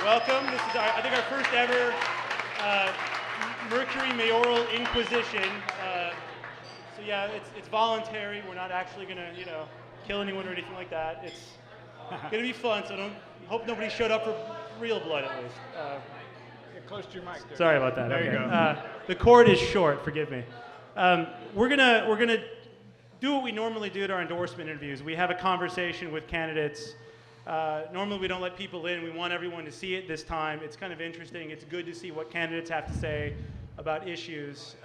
Welcome. This is, I think, our first ever Mercury Mayoral Inquisition. So yeah, it's voluntary. We're not actually gonna, kill anyone or anything like that. It's gonna be fun. So hope nobody showed up for real blood at least. Get close to your mic there. Sorry about that. There okay. you go. The cord is short. Forgive me. We're gonna do what we normally do at our endorsement interviews. We have a conversation with candidates. Normally we don't let people in. We want everyone to see it this time. It's kind of interesting. It's good to see what candidates have to say about issues.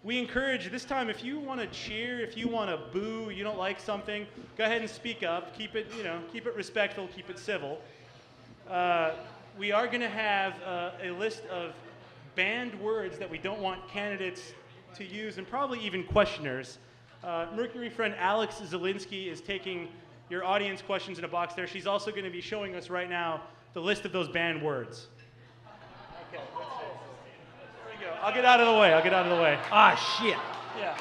We encourage this time, if you want to cheer, if you want to boo, you don't like something, go ahead and speak up. Keep it, keep it respectful, keep it civil. We are going to have a list of banned words that we don't want candidates to use, and probably even questioners. Mercury friend Alex Zielinski is taking your audience questions in a box there. She's also going to be showing us right now the list of those banned words. Okay, let's see. There we go. I'll get out of the way. Ah, shit. Yeah.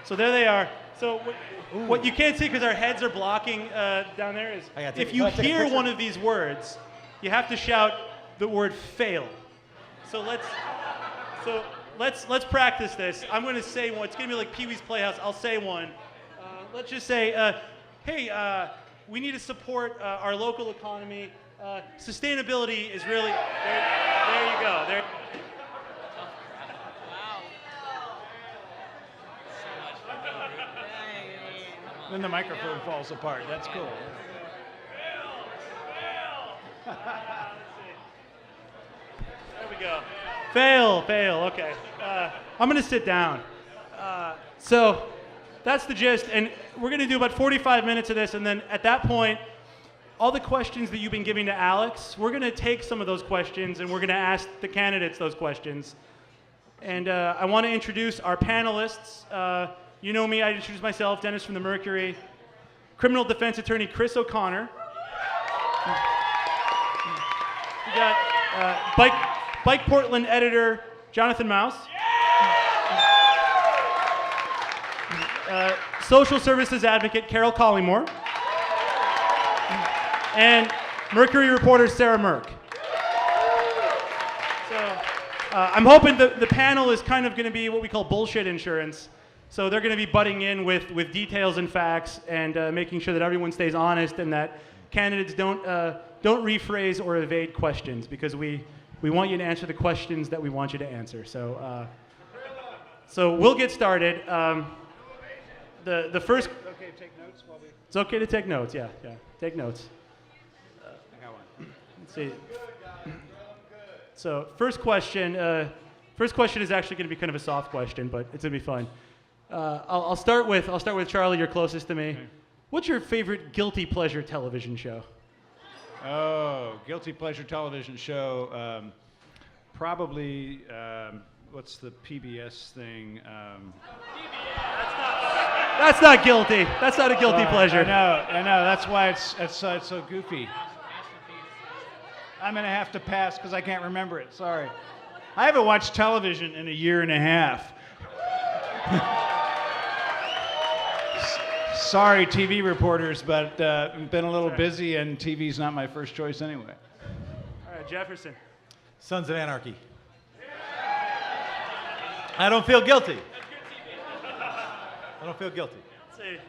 So there they are. So what you can't see because our heads are blocking down there is if you hear one of these words, you have to shout the word fail. So let's practice this. I'm going to say one. It's going to be like Pee-wee's Playhouse. I'll say one. Let's just say, hey, we need to support our local economy. Sustainability is really, there you go. There. Then the microphone falls apart. That's cool. There we go. Fail, okay. I'm going to sit down. So that's the gist, and we're going to do about 45 minutes of this, and then at that point, all the questions that you've been giving to Alex, we're going to take some of those questions, and we're going to ask the candidates those questions. And I want to introduce our panelists. You know me, I introduced myself, Dennis from the Mercury. Criminal defense attorney Chris O'Connor. We got Bike Portland editor Jonathan Mouse. Social services advocate Carol Collymore. And Mercury reporter Sarah Merck. So I'm hoping the panel is kind of going to be what we call bullshit insurance. So they're going to be butting in with details and facts and making sure that everyone stays honest and that candidates don't rephrase or evade questions, because we want you to answer the questions that we want you to answer. So we'll get started. The first. Okay, take notes while we. It's okay to take notes. Yeah. Take notes. I got one. Let's see. So first question is actually going to be kind of a soft question, but it's going to be fun. I'll start with Charlie. You're closest to me. Okay. What's your favorite guilty pleasure television show? Oh, guilty pleasure television show. Probably. What's the PBS thing? That's not guilty. That's not a guilty pleasure. I know. That's why it's so goofy. I'm gonna have to pass because I can't remember it. Sorry. I haven't watched television in a year and a half. Sorry, TV reporters, but been a little busy, and TV's not my first choice anyway. All right, Jefferson. Sons of Anarchy. I don't feel guilty. See,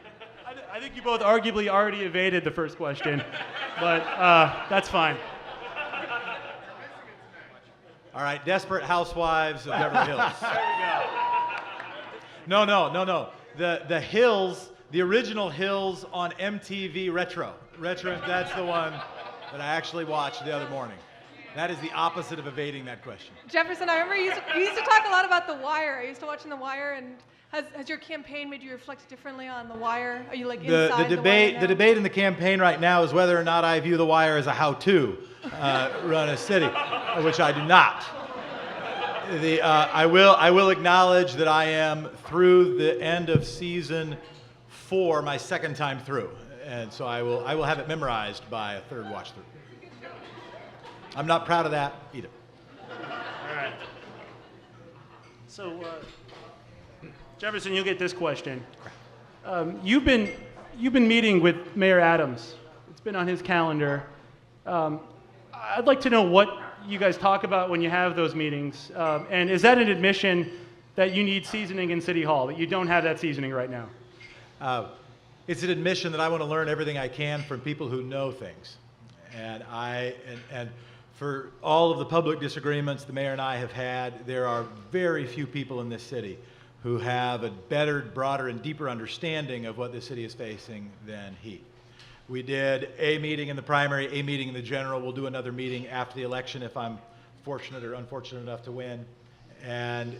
I think you both arguably already evaded the first question, but that's fine. All right, Desperate Housewives of Beverly Hills. There we go. No. The Hills, the original Hills on MTV Retro. That's the one that I actually watched the other morning. That is the opposite of evading that question. Jefferson, I remember you used to talk a lot about The Wire. I used to watch The Wire, and has your campaign made you reflect differently on The Wire? Are you like inside The Wire now? The debate in the campaign right now is whether or not I view The Wire as a how-to run a city, which I do not. I will acknowledge that I am through the end of season 4, my second time through, and so I will have it memorized by a third watch through. I'm not proud of that either. All right. So, Jefferson, you'll get this question. You've been meeting with Mayor Adams. It's been on his calendar. I'd like to know what you guys talk about when you have those meetings. And is that an admission that you need seasoning in City Hall, that you don't have that seasoning right now? It's an admission that I want to learn everything I can from people who know things. And for all of the public disagreements the mayor and I have had, there are very few people in this city who have a better, broader, and deeper understanding of what this city is facing than he. We did a meeting in the primary, a meeting in the general. We'll do another meeting after the election if I'm fortunate or unfortunate enough to win. And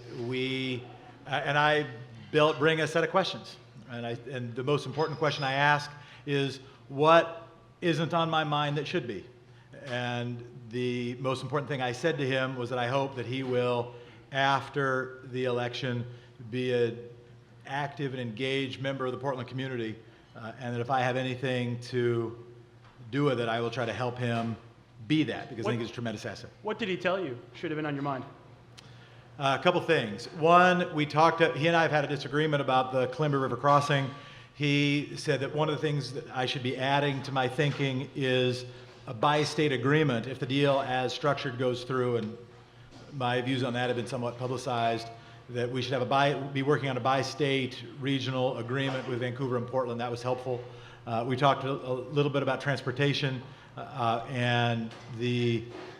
I bring a set of questions. And the most important question I ask is, what isn't on my mind that should be? And the most important thing I said to him was that I hope that he will, after the election, be an active and engaged member of the Portland community, and that if I have anything to do with it, I will try to help him be that, because I think it's a tremendous asset. What did he tell you should have been on your mind? A couple things. One, he and I have had a disagreement about the Columbia River crossing. He said that one of the things that I should be adding to my thinking is a bi-state agreement if the deal as structured goes through, and my views on that have been somewhat publicized, that we should be working on a bi-state regional agreement with Vancouver and Portland. That was helpful. We talked a little bit about transportation and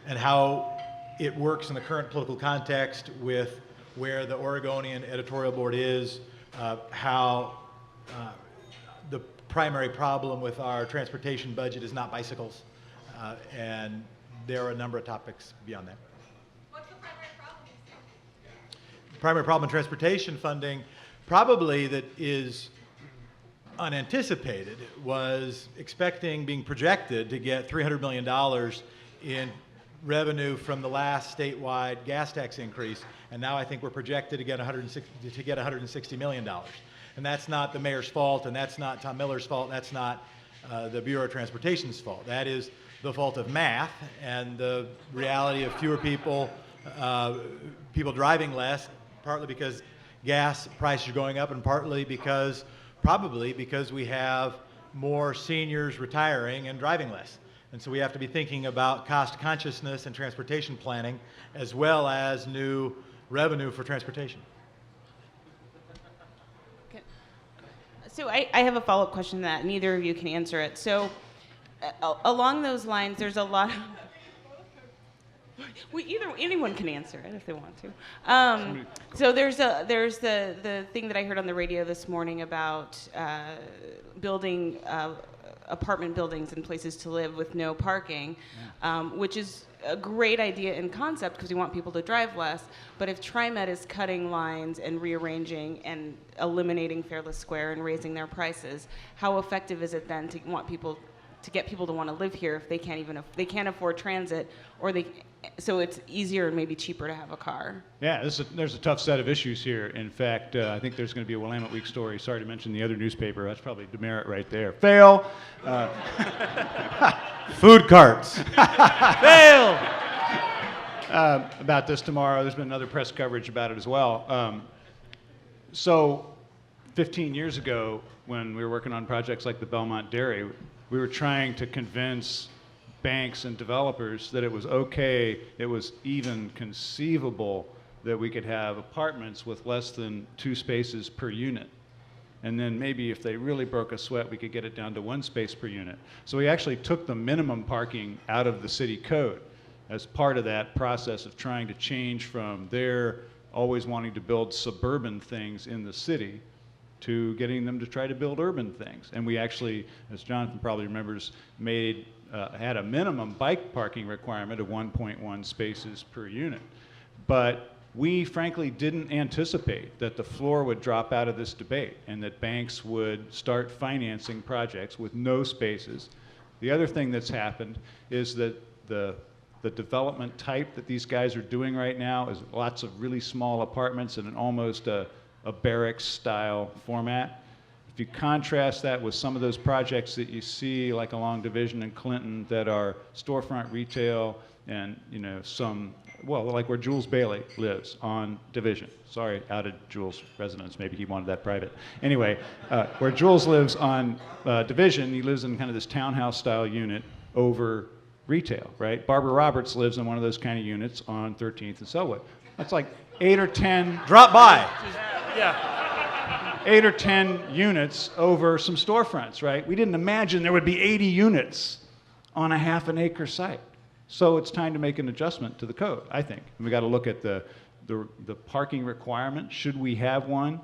how it works in the current political context with where the Oregonian editorial board is, how the primary problem with our transportation budget is not bicycles, and there are a number of topics beyond that. What's the primary problem you see? The primary problem in transportation funding, probably that is unanticipated, was being projected to get $300 million in revenue from the last statewide gas tax increase, and now I think we're projected to get $160 million. And that's not the mayor's fault, and that's not Tom Miller's fault, and that's not the Bureau of Transportation's fault. That is the fault of math and the reality of fewer people driving less, partly because gas prices are going up, and probably because we have more seniors retiring and driving less. And so we have to be thinking about cost consciousness and transportation planning, as well as new revenue for transportation. Okay. So I have a follow-up question to that. Neither of you can answer it. So along those lines, there's a lot of... anyone can answer it if they want to. So there's the thing that I heard on the radio this morning about building apartment buildings and places to live with no parking, which is a great idea in concept because we want people to drive less. But if TriMet is cutting lines and rearranging and eliminating Fairless Square and raising their prices, how effective is it then to get people to want to live here if they can't afford transit, so it's easier and maybe cheaper to have a car? Yeah, there's a tough set of issues here. In fact, I think there's going to be a Willamette Week story. Sorry to mention the other newspaper. That's probably demerit right there. Fail. Food carts. Fail. About this tomorrow. There's been another press coverage about it as well. So 15 years ago, when we were working on projects like the Belmont Dairy, we were trying to convince banks and developers that it was okay, it was even conceivable that we could have apartments with less than 2 spaces per unit. And then maybe if they really broke a sweat, we could get it down to 1 space per unit. So we actually took the minimum parking out of the city code as part of that process of trying to change from their always wanting to build suburban things in the city to getting them to try to build urban things. And we actually, as Jonathan probably remembers, had a minimum bike parking requirement of 1.1 spaces per unit. But we frankly didn't anticipate that the floor would drop out of this debate and that banks would start financing projects with no spaces. The other thing that's happened is that the development type that these guys are doing right now is lots of really small apartments in almost a barracks style format. If you contrast that with some of those projects that you see like along Division and Clinton that are storefront retail and like where Jules Bailey lives on Division. Sorry, outed Jules' residence, maybe he wanted that private. Anyway, where Jules lives on Division, he lives in kind of this townhouse style unit over retail, right? Barbara Roberts lives in one of those kind of units on 13th and Selwood. That's like 8 or 10. Drop by. Yeah. 8 or 10 units over some storefronts, right? We didn't imagine there would be 80 units on a half an acre site. So it's time to make an adjustment to the code, I think. And we got to look at the parking requirement. Should we have one?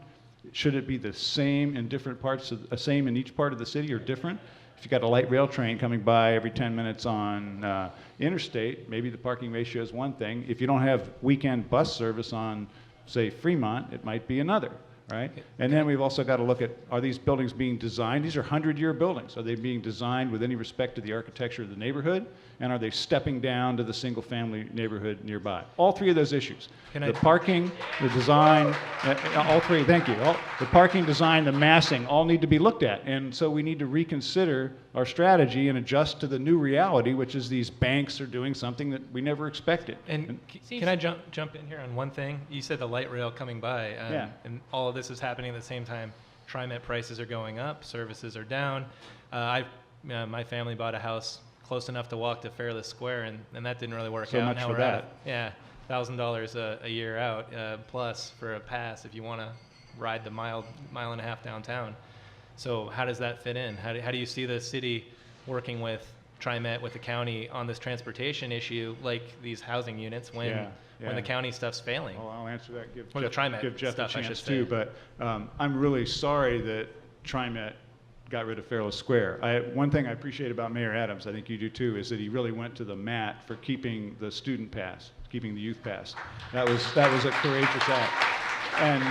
Should it be the same in different parts of same in each part of the city or different? If you got a light rail train coming by every 10 minutes on interstate, maybe the parking ratio is one thing. If you don't have weekend bus service on, say, Fremont, it might be another, right? And then we've also got to look at, are these buildings being designed? These are 100-year buildings. Are they being designed with any respect to the architecture of the neighborhood? And are they stepping down to the single-family neighborhood nearby? All three of those issues. The parking, the design, all three, thank you. The parking, design, the massing, all need to be looked at. And so we need to reconsider our strategy and adjust to the new reality, which is these banks are doing something that we never expected. And can I jump in here on one thing? You said the light rail coming by, Yeah. and all of this is happening at the same time. TriMet prices are going up, services are down. My family bought a house close enough to walk to Fairless Square, and that didn't really work So out. much Now for we're that. at $1,000 a year out plus for a pass if you want to ride the mile and a half downtown. So how does that fit in? How do you see the city working with TriMet, with the county on this transportation issue, like these housing units when the county stuff's failing? Well, I'll answer that. Give Or the TriMet give Jeff stuff, a I should chance say. too. But I'm really sorry that TriMet got rid of Fairless Square. One thing I appreciate about Mayor Adams, I think you do too, is that he really went to the mat for keeping the student pass, keeping the youth pass. That was a courageous act. And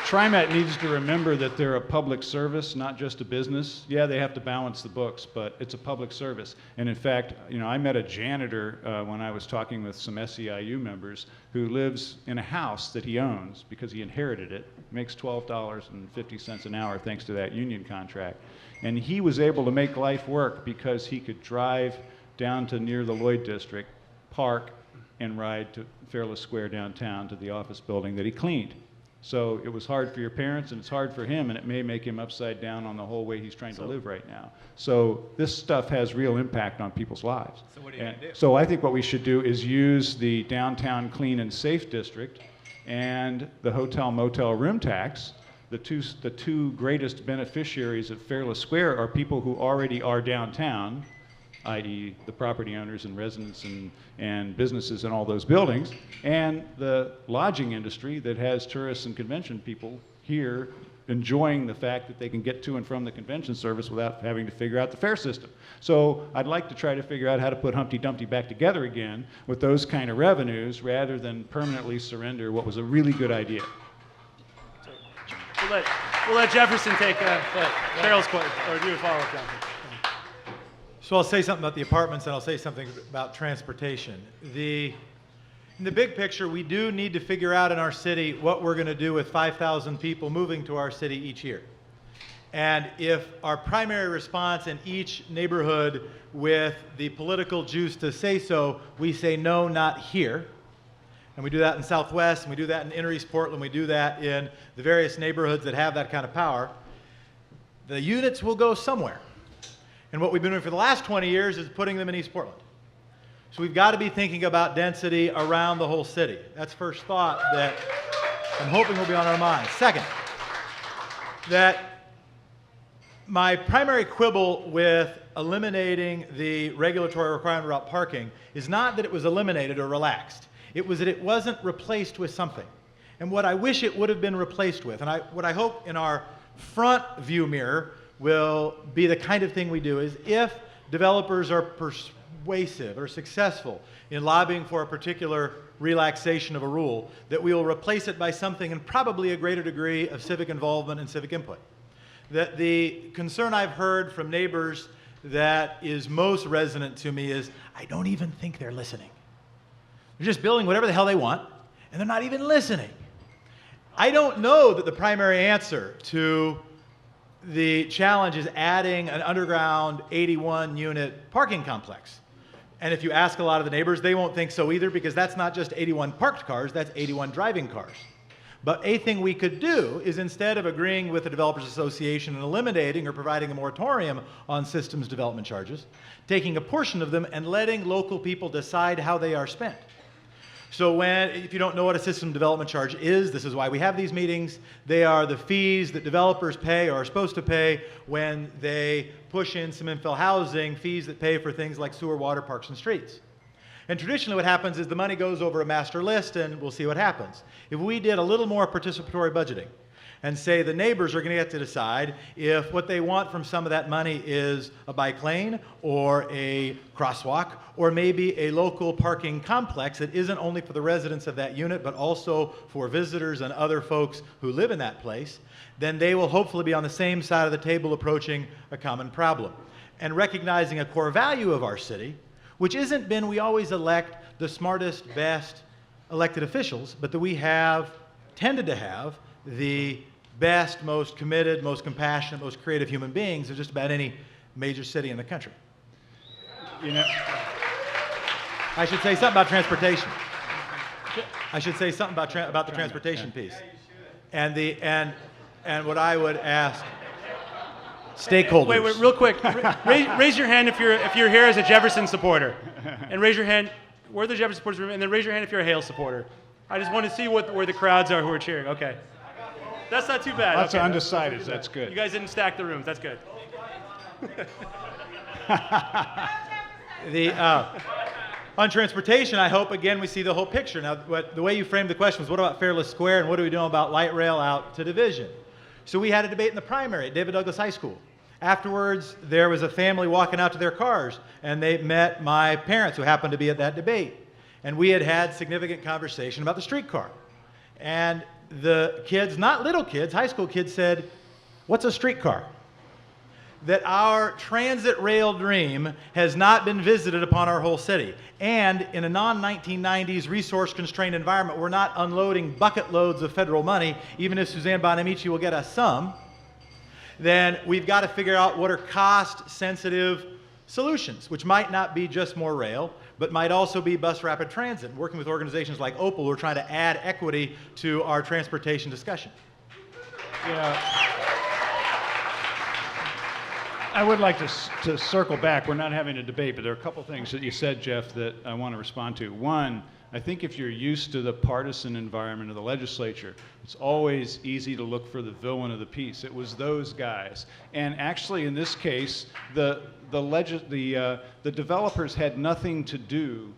TriMet needs to remember that they're a public service, not just a business. Yeah, they have to balance the books, but it's a public service. And in fact, I met a janitor when I was talking with some SEIU members who lives in a house that he owns because he inherited it, makes $12.50 an hour thanks to that union contract. And he was able to make life work because he could drive down to near the Lloyd District, park, and ride to Fairless Square downtown to the office building that he cleaned. So it was hard for your parents, and it's hard for him, and it may make him upside down on the whole way he's trying to live right now. So this stuff has real impact on people's lives. So what are you going to do? So I think what we should do is use the downtown clean and safe district and the hotel motel room tax. The two greatest beneficiaries of Fairless Square are people who already are downtown, i.e. the property owners and residents and businesses in all those buildings, and the lodging industry that has tourists and convention people here enjoying the fact that they can get to and from the convention service without having to figure out the fare system. So I'd like to try to figure out how to put Humpty Dumpty back together again with those kind of revenues rather than permanently surrender what was a really good idea. We'll let Jefferson take Carol's question, or do a follow-up, Jonathan. So I'll say something about the apartments, and I'll say something about transportation. In the big picture, we do need to figure out in our city what we're going to do with 5,000 people moving to our city each year. And if our primary response in each neighborhood with the political juice to say so, we say no, not here. And we do that in Southwest, and we do that in Inner East Portland, we do that in the various neighborhoods that have that kind of power. The units will go somewhere. And what we've been doing for the last 20 years is putting them in East Portland. So we've got to be thinking about density around the whole city. That's first thought that I'm hoping will be on our minds. Second, that my primary quibble with eliminating the regulatory requirement about parking is not that it was eliminated or relaxed. It was that it wasn't replaced with something. And what I wish it would have been replaced with, and what I hope in our front view mirror will be the kind of thing we do, is if developers are persuasive or successful in lobbying for a particular relaxation of a rule, that we will replace it by something and probably a greater degree of civic involvement and civic input. That the concern I've heard from neighbors that is most resonant to me is, I don't even think they're listening. They're just building whatever the hell they want, and they're not even listening. I don't know that the primary answer to the challenge is adding an underground 81-unit parking complex. And if you ask a lot of the neighbors, they won't think so either, because that's not just 81 parked cars, that's 81 driving cars. But a thing we could do is, instead of agreeing with the Developers Association and eliminating or providing a moratorium on systems development charges, taking a portion of them and letting local people decide how they are spent. So if you don't know what a system development charge is, this is why we have these meetings. They are the fees that developers pay or are supposed to pay when they push in some infill housing, fees that pay for things like sewer, water, parks, and streets. And traditionally what happens is the money goes over a master list and we'll see what happens. If we did a little more participatory budgeting and say the neighbors are going to get to decide if what they want from some of that money is a bike lane or a crosswalk or maybe a local parking complex that isn't only for the residents of that unit but also for visitors and other folks who live in that place, then they will hopefully be on the same side of the table approaching a common problem. And recognizing a core value of our city, which isn't been we always elect the smartest, best elected officials, but that we have tended to have the best, most committed, most compassionate, most creative human beings of just about any major city in the country. You know, I should say something about transportation. I should say something about the transportation piece. And what I would ask stakeholders. Wait, real quick. Raise your hand if you're here as a Jefferson supporter, and raise your hand. Where are the Jefferson supporters? And then raise your hand if you're a Hale supporter. I just want to see where the crowds are who are cheering. Okay, that's not too bad. Lots of undecideds. That's good. You guys didn't stack the rooms. That's good. On transportation, I hope, again, we see the whole picture. Now, the way you framed the question was, what about Fairless Square, and what are we doing about light rail out to Division? So we had a debate in the primary at David Douglas High School. Afterwards, there was a family walking out to their cars, and they met my parents who happened to be at that debate. And we had significant conversation about the streetcar. And the kids, not little kids, high school kids said, "What's a streetcar?" That our transit rail dream has not been visited upon our whole city. And in a non-1990s resource-constrained environment, we're not unloading bucket loads of federal money, even if Suzanne Bonamici will get us some. Then we've got to figure out what are cost-sensitive solutions, which might not be just more rail, but might also be bus rapid transit, working with organizations like Opal who are trying to add equity to our transportation discussion. Yeah. I would like to circle back. We're not having a debate, but there are a couple things that you said, Jeff, that I want to respond to. One, I think if you're used to the partisan environment of the legislature, it's always easy to look for the villain of the piece. It was those guys. And actually, in this case, the developers had nothing to do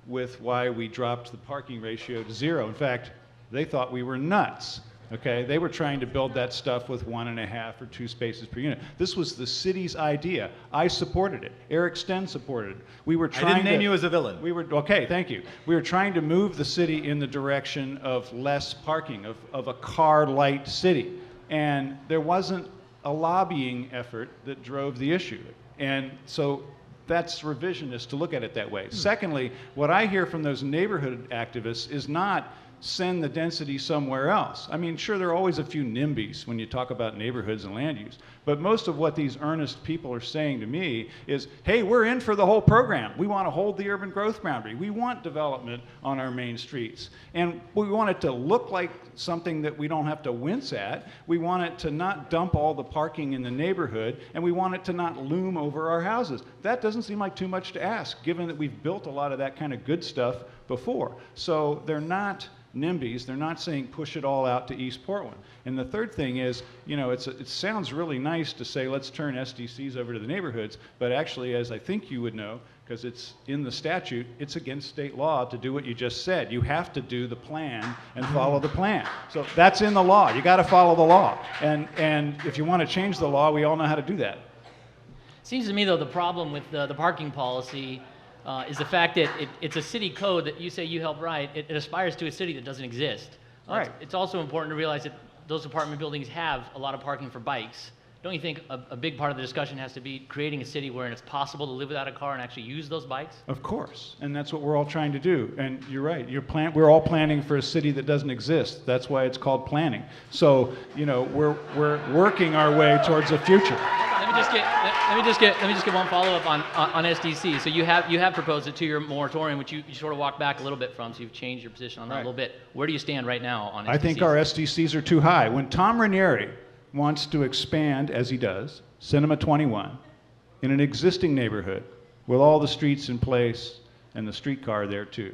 with why we dropped the parking ratio to 0. In fact, they thought we were nuts. Okay, they were trying to build that stuff with 1.5 or 2 spaces per unit. This was the city's idea. I supported it. Eric Sten supported it. We were trying I didn't name you as a villain. Okay, thank you. We were trying to move the city in the direction of less parking, of a car-light city. And there wasn't a lobbying effort that drove the issue. And so that's revisionist to look at it that way. Secondly, what I hear from those neighborhood activists is not send the density somewhere else. I mean, sure, there are always a few NIMBYs when you talk about neighborhoods and land use, but most of what these earnest people are saying to me is, hey, we're in for the whole program. We want to hold the urban growth boundary. We want development on our main streets. And we want it to look like something that we don't have to wince at. We want it to not dump all the parking in the neighborhood, and we want it to not loom over our houses. That doesn't seem like too much to ask, given that we've built a lot of that kind of good stuff before. So they're not NIMBYs. They're not saying push it all out to East Portland. And the third thing is, you know, it sounds really nice to say let's turn SDCs over to the neighborhoods, but actually, as I think you would know, because it's in the statute, it's against state law to do what you just said. You have to do the plan and follow the plan. So that's in the law. You got to follow the law. And if you want to change the law, we all know how to do that. Seems to me, though, the problem with the parking policy is the fact that it's a city code that you say you helped write. It aspires to a city that doesn't exist. Right. It's also important to realize that those apartment buildings have a lot of parking for bikes. Don't you think a big part of the discussion has to be creating a city where it's possible to live without a car and actually use those bikes? Of course, and that's what we're all trying to do. And you're right, we're all planning for a city that doesn't exist. That's why it's called planning. So, you know, we're working our way towards a future. Let Let me just get one follow-up on SDC. So you have proposed a 2-year moratorium, which you sort of walked back a little bit from. So you've changed your position on that a little bit. Where do you stand right now on SDCs? I think our SDCs are too high. When Tom Ranieri wants to expand, as he does, Cinema 21 in an existing neighborhood with all the streets in place and the streetcar there too.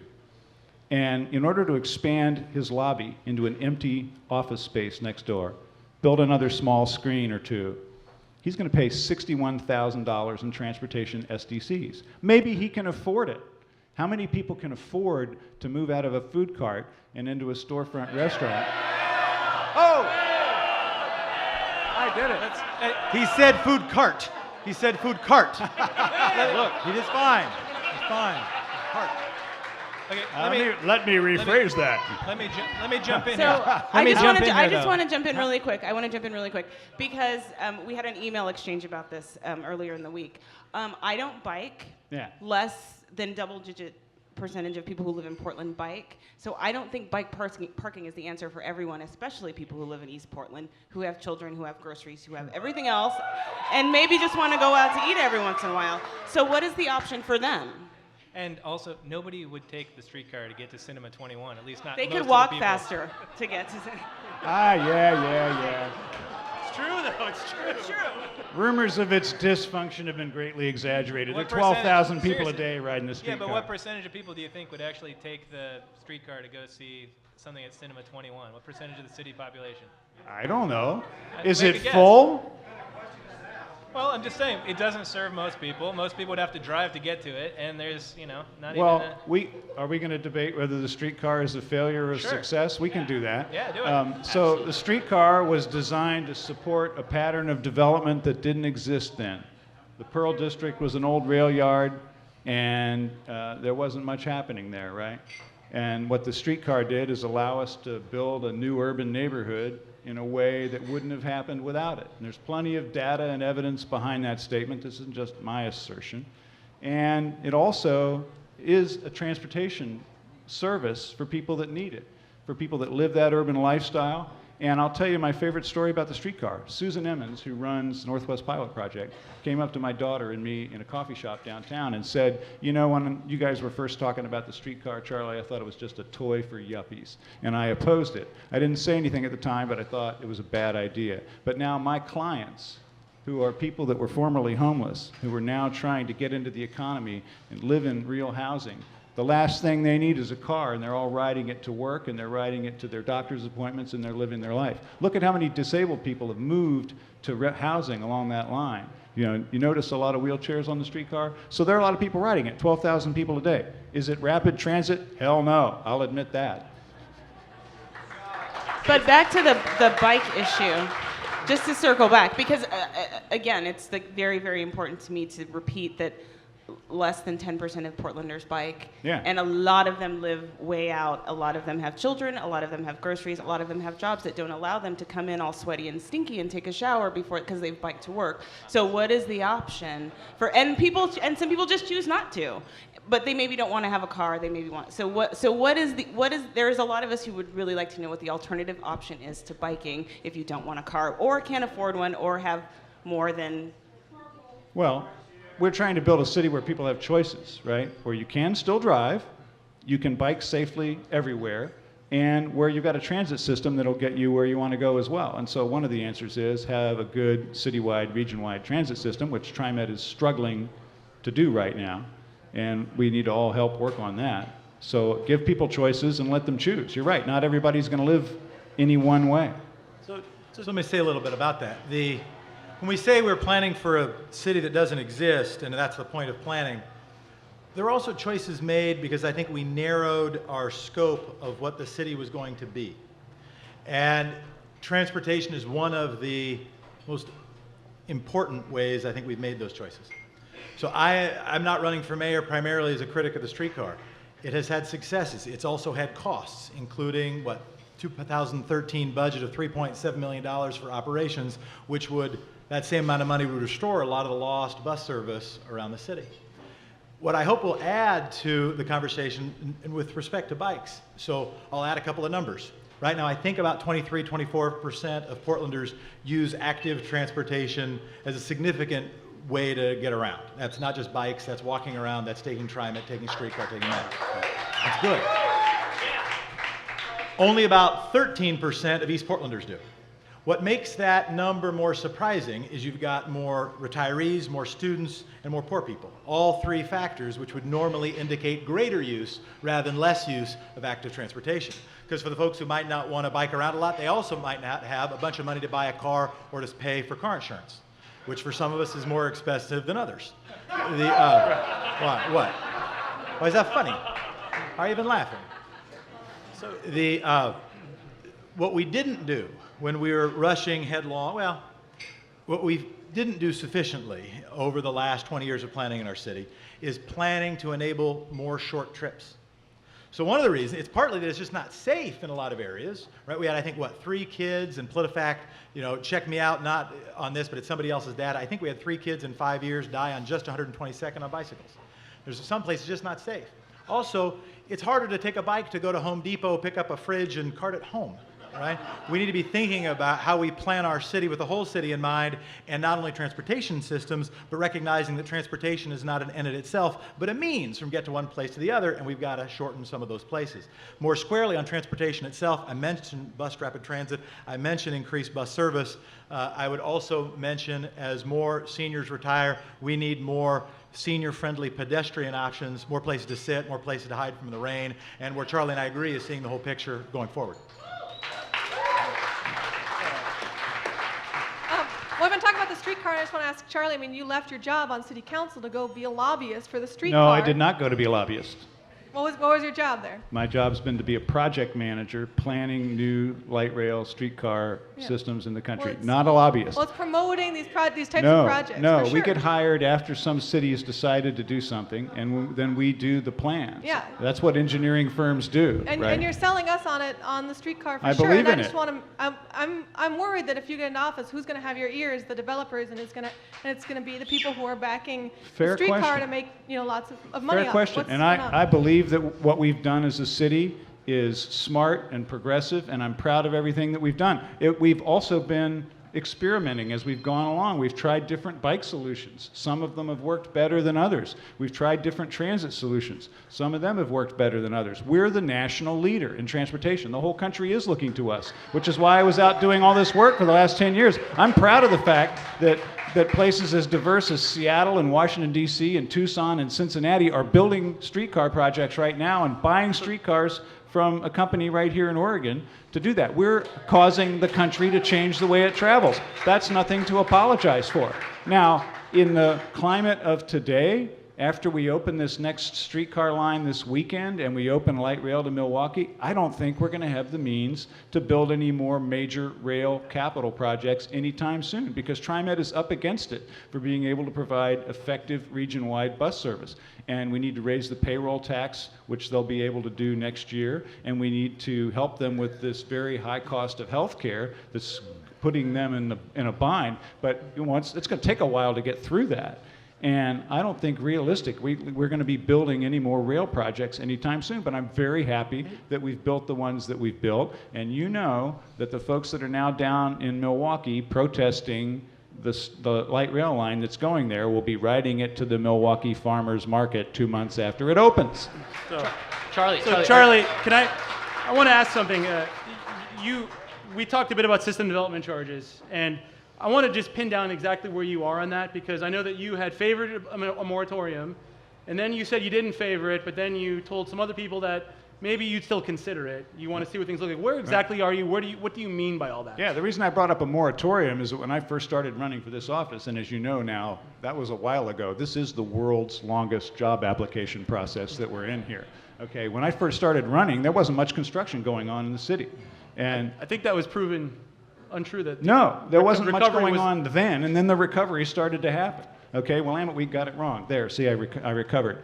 And in order to expand his lobby into an empty office space next door, build another small screen or two, he's going to pay $61,000 in transportation SDCs. Maybe he can afford it. How many people can afford to move out of a food cart and into a storefront restaurant? Oh! I did it. He said food cart. He said food cart. Look, he is fine. He's fine. Cart. Okay, Let me rephrase that. Let me jump in So here. I just want to jump in really quick. I want to jump in really quick because we had an email exchange about this earlier in the week. I don't bike. Yeah. Less than double-digit percentage of people who live in Portland bike. So I don't think bike parking is the answer for everyone, especially people who live in East Portland, who have children, who have groceries, who have everything else, and maybe just want to go out to eat every once in a while. So what is the option for them? And also, nobody would take the streetcar to get to Cinema 21, at least not They most could of the walk people. faster to get to. Yeah. It's true, though. It's true. It's true. Rumors of its dysfunction have been greatly exaggerated. What There are 12,000 percentage- people a seriously. day riding the streetcar. Yeah, but what percentage of people do you think would actually take the streetcar to go see something at Cinema 21? What percentage of the city population? I don't know. Is Make it a guess. full? Well, I'm just saying, it doesn't serve most people. Most people would have to drive to get to it, and there's, not even Well, a... are we going to debate whether the streetcar is a failure or a Sure. success? We can do that. Yeah, do it. So the streetcar was designed to support a pattern of development that didn't exist then. The Pearl District was an old rail yard, and there wasn't much happening there, right? And what the streetcar did is allow us to build a new urban neighborhood in a way that wouldn't have happened without it. And there's plenty of data and evidence behind that statement. This isn't just my assertion. And it also is a transportation service for people that need it, for people that live that urban lifestyle. And I'll tell you my favorite story about the streetcar. Susan Emmons, who runs Northwest Pilot Project, came up to my daughter and me in a coffee shop downtown and said, when you guys were first talking about the streetcar, Charlie, I thought it was just a toy for yuppies. And I opposed it. I didn't say anything at the time, but I thought it was a bad idea. But now my clients, who are people that were formerly homeless, who are now trying to get into the economy and live in real housing, the last thing they need is a car, and they're all riding it to work, and they're riding it to their doctor's appointments, and they're living their life. Look at how many disabled people have moved to housing along that line. You notice a lot of wheelchairs on the streetcar? So there are a lot of people riding it, 12,000 people a day. Is it rapid transit? Hell no, I'll admit that. But back to the bike issue, just to circle back, because again, it's very, very important to me to repeat that less than 10% of Portlanders bike. Yeah. And a lot of them live way out. A lot of them have children. A lot of them have groceries. A lot of them have jobs that don't allow them to come in all sweaty and stinky and take a shower because they've biked to work. So what is the option and some people just choose not to, but they maybe don't want to have a car. They maybe want, there's a lot of us who would really like to know what the alternative option is to biking if you don't want a car or can't afford one or have more than. Well, we're trying to build a city where people have choices, right? Where you can still drive, you can bike safely everywhere, and where you've got a transit system that'll get you where you want to go as well. And so one of the answers is have a good citywide, region-wide transit system, which TriMet is struggling to do right now. And we need to all help work on that. So give people choices and let them choose. You're right, not everybody's going to live any one way. So let me say a little bit about that. When we say we're planning for a city that doesn't exist, and that's the point of planning, there are also choices made because I think we narrowed our scope of what the city was going to be. And transportation is one of the most important ways I think we've made those choices. So I'm not running for mayor primarily as a critic of the streetcar. It has had successes. It's also had costs, including 2013 budget of $3.7 million for operations, which that same amount of money would restore a lot of the lost bus service around the city. What I hope will add to the conversation with respect to bikes, so I'll add a couple of numbers. Right now, I think about 23, 24% of Portlanders use active transportation as a significant way to get around. That's not just bikes, that's walking around, that's taking TriMet, taking streetcar, taking metro. That's good. Only about 13% of East Portlanders do. What makes that number more surprising is you've got more retirees, more students, and more poor people. All three factors which would normally indicate greater use rather than less use of active transportation. Because for the folks who might not want to bike around a lot, they also might not have a bunch of money to buy a car or to pay for car insurance, which for some of us is more expensive than others. What? Why is that funny? Why are you even laughing? So what we didn't do when we were rushing headlong, well, what we didn't do sufficiently over the last 20 years of planning in our city is planning to enable more short trips. So one of the reasons, it's partly that it's just not safe in a lot of areas, right? We had, I think, 3 kids, and PolitiFact, check me out, not on this, but it's somebody else's data. I think we had 3 kids in 5 years die on just 122nd on bicycles. There's some places just not safe. Also, it's harder to take a bike to go to Home Depot, pick up a fridge, and cart it home. Right? We need to be thinking about how we plan our city with the whole city in mind, and not only transportation systems, but recognizing that transportation is not an end in itself, but a means from get to one place to the other, and we've got to shorten some of those places. More squarely on transportation itself, I mentioned bus rapid transit, I mentioned increased bus service. I would also mention, as more seniors retire, we need more senior-friendly pedestrian options, more places to sit, more places to hide from the rain, and where Charlie and I agree is seeing the whole picture going forward. Well, I've been talking about the streetcar, and I just want to ask Charlie, I mean, you left your job on city council to go be a lobbyist for the streetcar. No, I did not go to be a lobbyist. What was your job there? My job's been to be a project manager, planning new light rail, streetcar systems in the country. Well, not a lobbyist. Well, it's promoting these types of projects. No, for sure. we get hired after some city has decided to do something, and then we do the plans. Yeah. That's what engineering firms do, And, right? and you're selling us on it on the streetcar for I sure. believe And I in just it. want to. I'm worried that if you get into office, who's going to have your ears? The developers, and it's going to be the people who are backing Fair the streetcar question. to make lots of money. Fair off it. question. What's And going on? I believe that what we've done as a city is smart and progressive, and I'm proud of everything that we've done. We've also been experimenting as we've gone along. We've tried different bike solutions. Some of them have worked better than others. We've tried different transit solutions. Some of them have worked better than others. We're the national leader in transportation. The whole country is looking to us, which is why I was out doing all this work for the last 10 years. I'm proud of the fact that places as diverse as Seattle and Washington, D.C., and Tucson and Cincinnati are building streetcar projects right now and buying streetcars from a company right here in Oregon to do that. We're causing the country to change the way it travels. That's nothing to apologize for. Now, in the climate of today, after we open this next streetcar line this weekend and we open light rail to Milwaukee, I don't think we're going to have the means to build any more major rail capital projects anytime soon, because TriMet is up against it for being able to provide effective region-wide bus service. And we need to raise the payroll tax, which they'll be able to do next year, and we need to help them with this very high cost of health care that's putting them in a bind. But it's going to take a while to get through that. And I don't think realistic we're going to be building any more rail projects anytime soon, but I'm very happy that we've built the ones that we've built. And you know that the folks that are now down in Milwaukee protesting the light rail line that's going there will be riding it to the Milwaukee Farmers Market 2 months after it opens. Charlie, Charlie, I want to ask something. We talked a bit about system development charges, and I want to just pin down exactly where you are on that, because I know that you had favored a moratorium, and then you said you didn't favor it, but then you told some other people that maybe you'd still consider it. You want to see what things look like. Where exactly are you? What do you mean by all that? Yeah, the reason I brought up a moratorium is that when I first started running for this office, and as you know now, that was a while ago, this is the world's longest job application process that we're in here. Okay, when I first started running, there wasn't much construction going on in the city. And I think that was proven untrue. No, there wasn't much going on then, and then the recovery started to happen. Okay, well, we got it wrong. There, see, I recovered.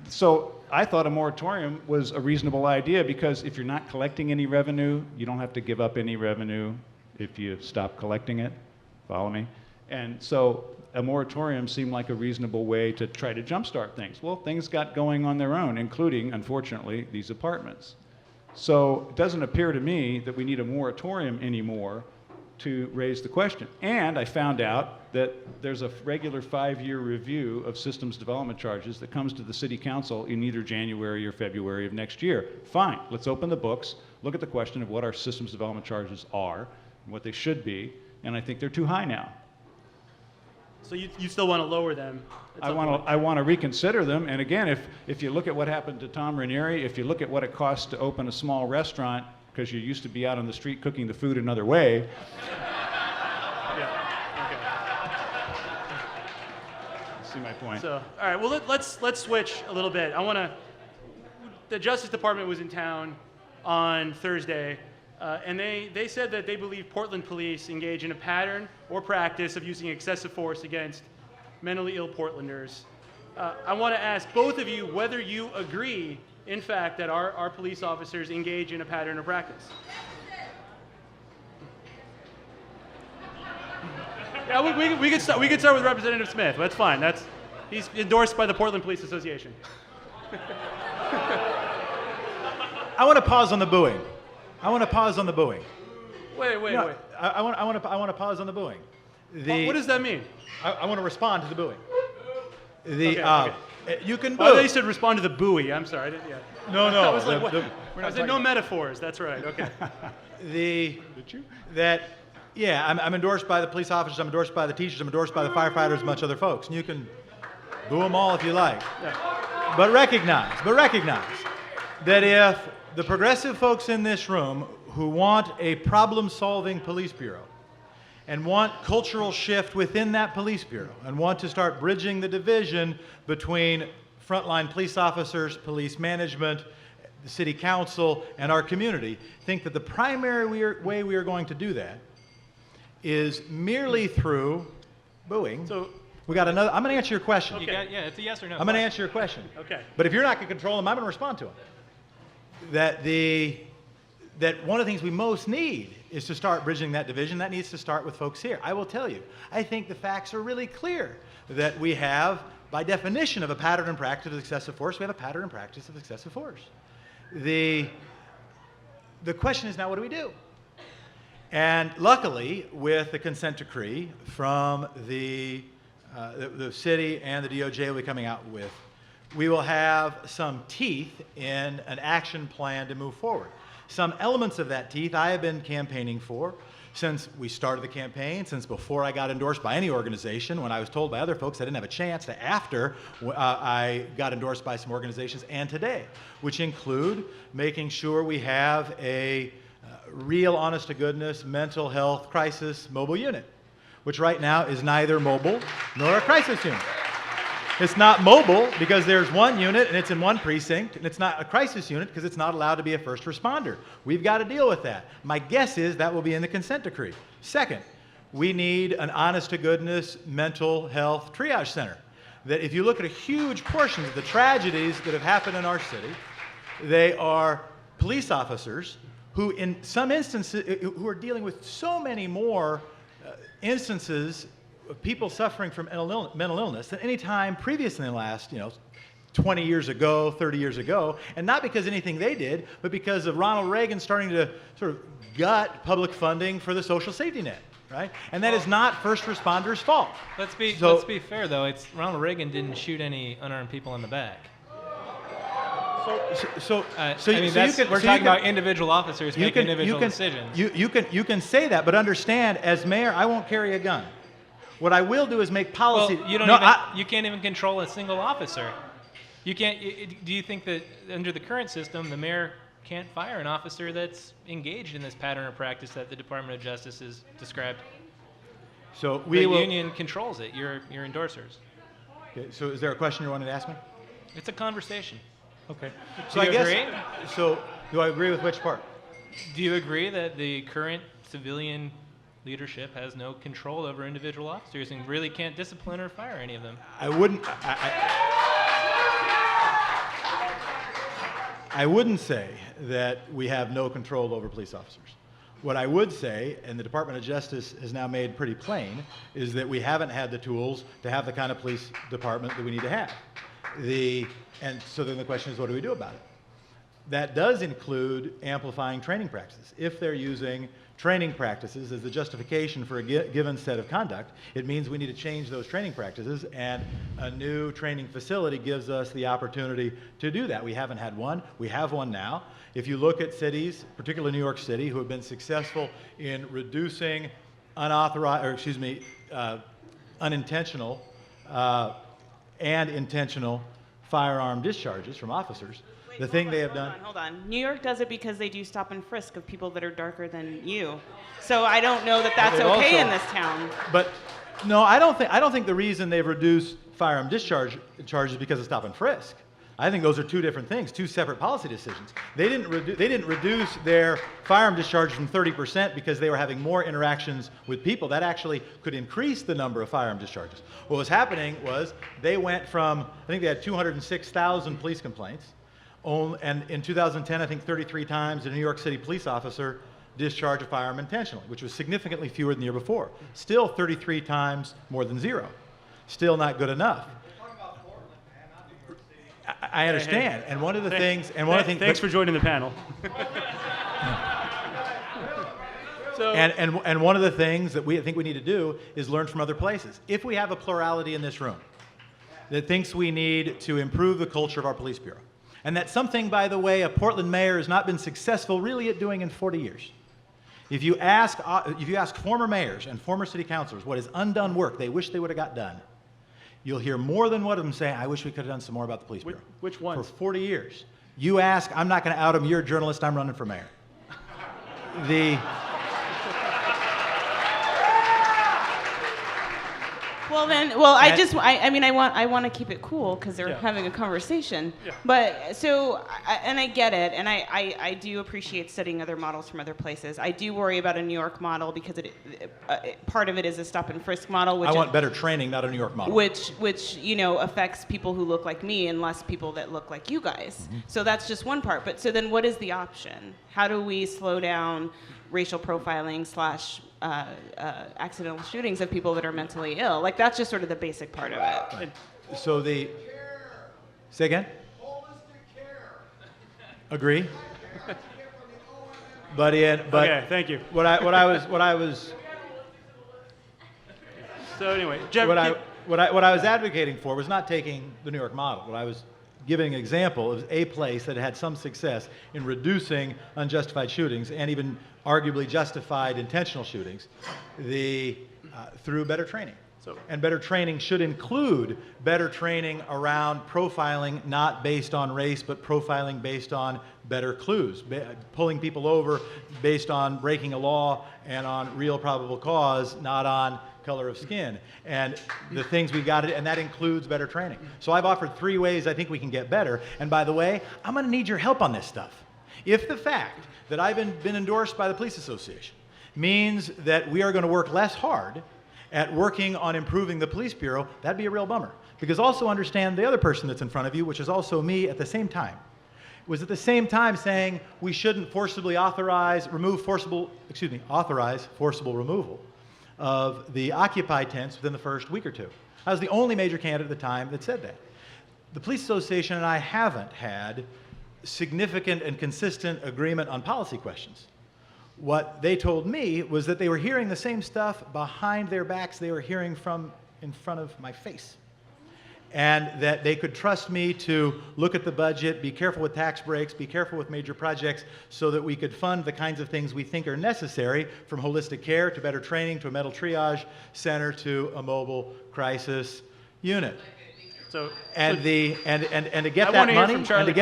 So I thought a moratorium was a reasonable idea, because if you're not collecting any revenue, you don't have to give up any revenue if you stop collecting it. Follow me? And so a moratorium seemed like a reasonable way to try to jumpstart things. Well, things got going on their own, including, unfortunately, these apartments. So it doesn't appear to me that we need a moratorium anymore to raise the question. And I found out that there's a regular 5-year review of systems development charges that comes to the city council in either January or February of next year. Fine, let's open the books, look at the question of what our systems development charges are, and what they should be, and I think they're too high now. So you still want to lower them? I want to reconsider them, and again, if you look at what happened to Tom Ranieri, if you look at what it costs to open a small restaurant, because you used to be out on the street cooking the food another way. See my point. So, all right. Well, let's switch a little bit. The Justice Department was in town on Thursday, and they said that they believe Portland police engage in a pattern or practice of using excessive force against mentally ill Portlanders. I want to ask both of you whether you agree, in fact, that our police officers engage in a pattern or practice. Yeah, we could start with Representative Smith. That's fine. He's endorsed by the Portland Police Association. I want to pause on the booing. Wait. I want to pause on the booing. What does that mean? I want to respond to the booing. Okay. You can boo. Oh, they said respond to the buoy. I'm sorry. No. I was like, the- what? the- I said no metaphors. That's right. Okay. Did you? I'm endorsed by the police officers, I'm endorsed by the teachers, I'm endorsed by the firefighters, and much other folks. And you can boo them all if you like. Yeah. But recognize that if the progressive folks in this room who want a problem-solving police bureau and want cultural shift within that police bureau and want to start bridging the division between frontline police officers, police management, the city council, and our community, think that the primary way we are going to do that is merely through booing. So we got another. I'm going to answer your question. Okay. It's a yes or no. I'm going to answer your question. Okay. But if you're not going to control them, I'm going to respond to them. That one of the things we most need is to start bridging that division. That needs to start with folks here. I will tell you, I think the facts are really clear that we have, by definition of a pattern and practice of excessive force, we have a pattern and practice of excessive force. The question is now, what do we do? And luckily, with the consent decree from the city and the DOJ will be coming out with, we will have some teeth in an action plan to move forward. Some elements of that teeth I have been campaigning for since we started the campaign, since before I got endorsed by any organization, when I was told by other folks I didn't have a chance, to after I got endorsed by some organizations, and today, which include making sure we have a real, honest-to-goodness mental health crisis mobile unit, which right now is neither mobile nor a crisis unit. It's not mobile because there's one unit and it's in one precinct, and it's not a crisis unit because it's not allowed to be a first responder. We've got to deal with that. My guess is that will be in the consent decree. Second, we need an honest-to-goodness mental health triage center. That if you look at a huge portion of the tragedies that have happened in our city, they are police officers who in some instances, who are dealing with so many more instances of people suffering from mental illness than any time previously in the last, 20 years ago, 30 years ago, and not because anything they did, but because of Ronald Reagan starting to sort of gut public funding for the social safety net, right? And that is not first responders' fault. Let's be fair though. It's Ronald Reagan didn't shoot any unarmed people in the back. We're talking about individual officers making individual decisions. You can say that, but understand, as mayor, I won't carry a gun. What I will do is make policy. Well, you can't even control a single officer. You can't. Do you think that under the current system, the mayor can't fire an officer that's engaged in this pattern or practice that the Department of Justice has described? So the union controls it. Your endorsers. Okay, so is there a question you wanted to ask me? It's a conversation. Okay. So do you agree? So do I agree with which part? Do you agree that the current civilian leadership has no control over individual officers and really can't discipline or fire any of them? I wouldn't say that we have no control over police officers. What I would say, and the Department of Justice has now made pretty plain, is that we haven't had the tools to have the kind of police department that we need to have. And so then the question is, what do we do about it? that does include amplifying training practices. If they're using training practices as the justification for a given set of conduct, it means we need to change those training practices, and a new training facility gives us the opportunity to do that. We haven't had one. We have one now. If you look at cities, particularly New York City, who have been successful in reducing unintentional and intentional firearm discharges from officers, the thing they have done. Hold on. New York does it because they do stop and frisk of people that are darker than you. So I don't know that that's okay in this town. But no, I don't think the reason they've reduced firearm discharge charges is because of stop and frisk. I think those are two different things, two separate policy decisions. They didn't reduce their firearm discharge from 30% because they were having more interactions with people. That actually could increase the number of firearm discharges. What was happening was they went from, I think they had 206,000 police complaints, and in 2010, I think 33 times a New York City police officer discharged a firearm intentionally, which was significantly fewer than the year before. Still 33 times more than zero. Still not good enough. I understand, and one of the things, Thanks for joining the panel. So, and one of the things that I think we need to do is learn from other places. If we have a plurality in this room that thinks we need to improve the culture of our police bureau, and that's something, by the way, a Portland mayor has not been successful really at doing in 40 years. If you ask former mayors and former city councilors what is undone work they wish they would have got done, you'll hear more than one of them say, I wish we could have done some more about the police bureau. Which ones? For 40 years. You ask, I'm not going to out them, you're a journalist, I'm running for mayor. I want to keep it cool because they're having a conversation. Yeah. But so, and I get it, and I do appreciate studying other models from other places. I do worry about a New York model because part of it is a stop and frisk model. Which I want better training, not a New York model. Which affects people who look like me and less people that look like you guys. Mm-hmm. So that's just one part. But so then, what is the option? How do we slow down racial profiling / accidental shootings of people that are mentally ill? Like, that's just sort of the basic part of it. Right. So say again? Agree. But okay, thank you. What I was. So anyway, Jeff, what I was advocating for was not taking the New York model. What I was giving an example of a place that had some success in reducing unjustified shootings and even arguably justified intentional shootings through better training. And better training should include better training around profiling, not based on race, but profiling based on better clues, pulling people over based on breaking a law and on real probable cause, not on color of skin. And the things we got, and that includes better training. So I've offered 3 ways I think we can get better. And by the way, I'm going to need your help on this stuff. If the fact that I've been endorsed by the Police Association means that we are going to work less hard at working on improving the police bureau, that'd be a real bummer. Because also understand the other person that's in front of you, which is also me at the same time, was at the same time saying we shouldn't authorize forcible removal of the Occupy tents within the first week or 2. I was the only major candidate at the time that said that. The Police Association and I haven't had significant and consistent agreement on policy questions. What they told me was that they were hearing the same stuff behind their backs they were hearing from in front of my face. And that they could trust me to look at the budget, be careful with tax breaks, be careful with major projects, so that we could fund the kinds of things we think are necessary, from holistic care to better training to a metal triage center to a mobile crisis unit. To get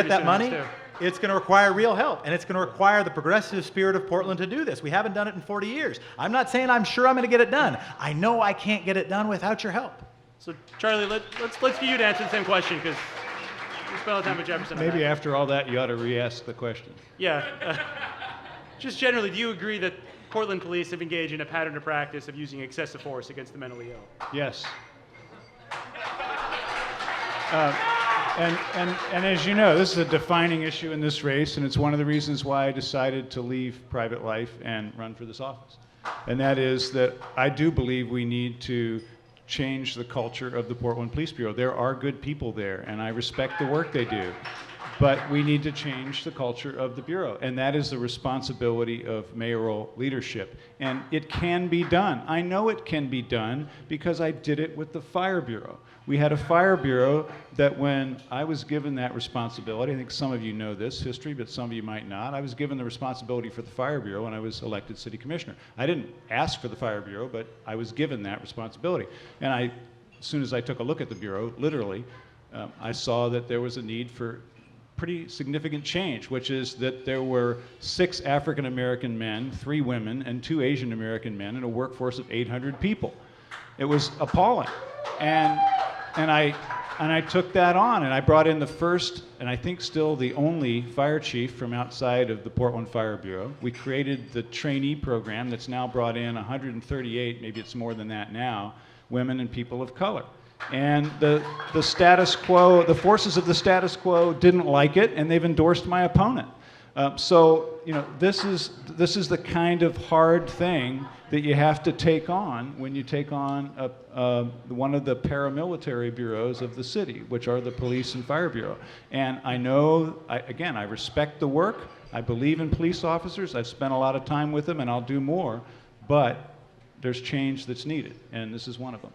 that money, it's going to require real help, and it's going to require the progressive spirit of Portland to do this. We haven't done it in 40 years. I'm not saying I'm sure I'm going to get it done. I know I can't get it done without your help. So, Charlie, let's get you to answer the same question, because we spent a lot of time with Jefferson. Maybe after all that, you ought to re-ask the question. Yeah. Just generally, do you agree that Portland police have engaged in a pattern or practice of using excessive force against the mentally ill? Yes. And as you know, this is a defining issue in this race, and it's one of the reasons why I decided to leave private life and run for this office. And that is that I do believe we need to change the culture of the Portland Police Bureau. There are good people there, and I respect the work they do. but we need to change the culture of the Bureau, and that is the responsibility of mayoral leadership. And it can be done. I know it can be done because I did it with the Fire Bureau. We had a Fire Bureau that when I was given that responsibility, I think some of you know this history, but some of you might not, I was given the responsibility for the Fire Bureau when I was elected city commissioner. I didn't ask for the Fire Bureau, but I was given that responsibility. And as soon as I took a look at the Bureau, literally, I saw that there was a need for pretty significant change, which is that there were 6 African American men, 3 women, and 2 Asian American men in a workforce of 800 people. It was appalling. And I took that on, and I brought in the first, and I think still the only, fire chief from outside of the Portland Fire Bureau. We created the trainee program that's now brought in 138, maybe it's more than that now, women and people of color. And the status quo, the forces of the status quo didn't like it, and they've endorsed my opponent. So, you know, this is the kind of hard thing that you have to take on when you take on one of the paramilitary bureaus of the city, which are the police and fire bureau. And I know, again, I respect the work. I believe in police officers. I've spent a lot of time with them, and I'll do more. But there's change that's needed, and this is one of them.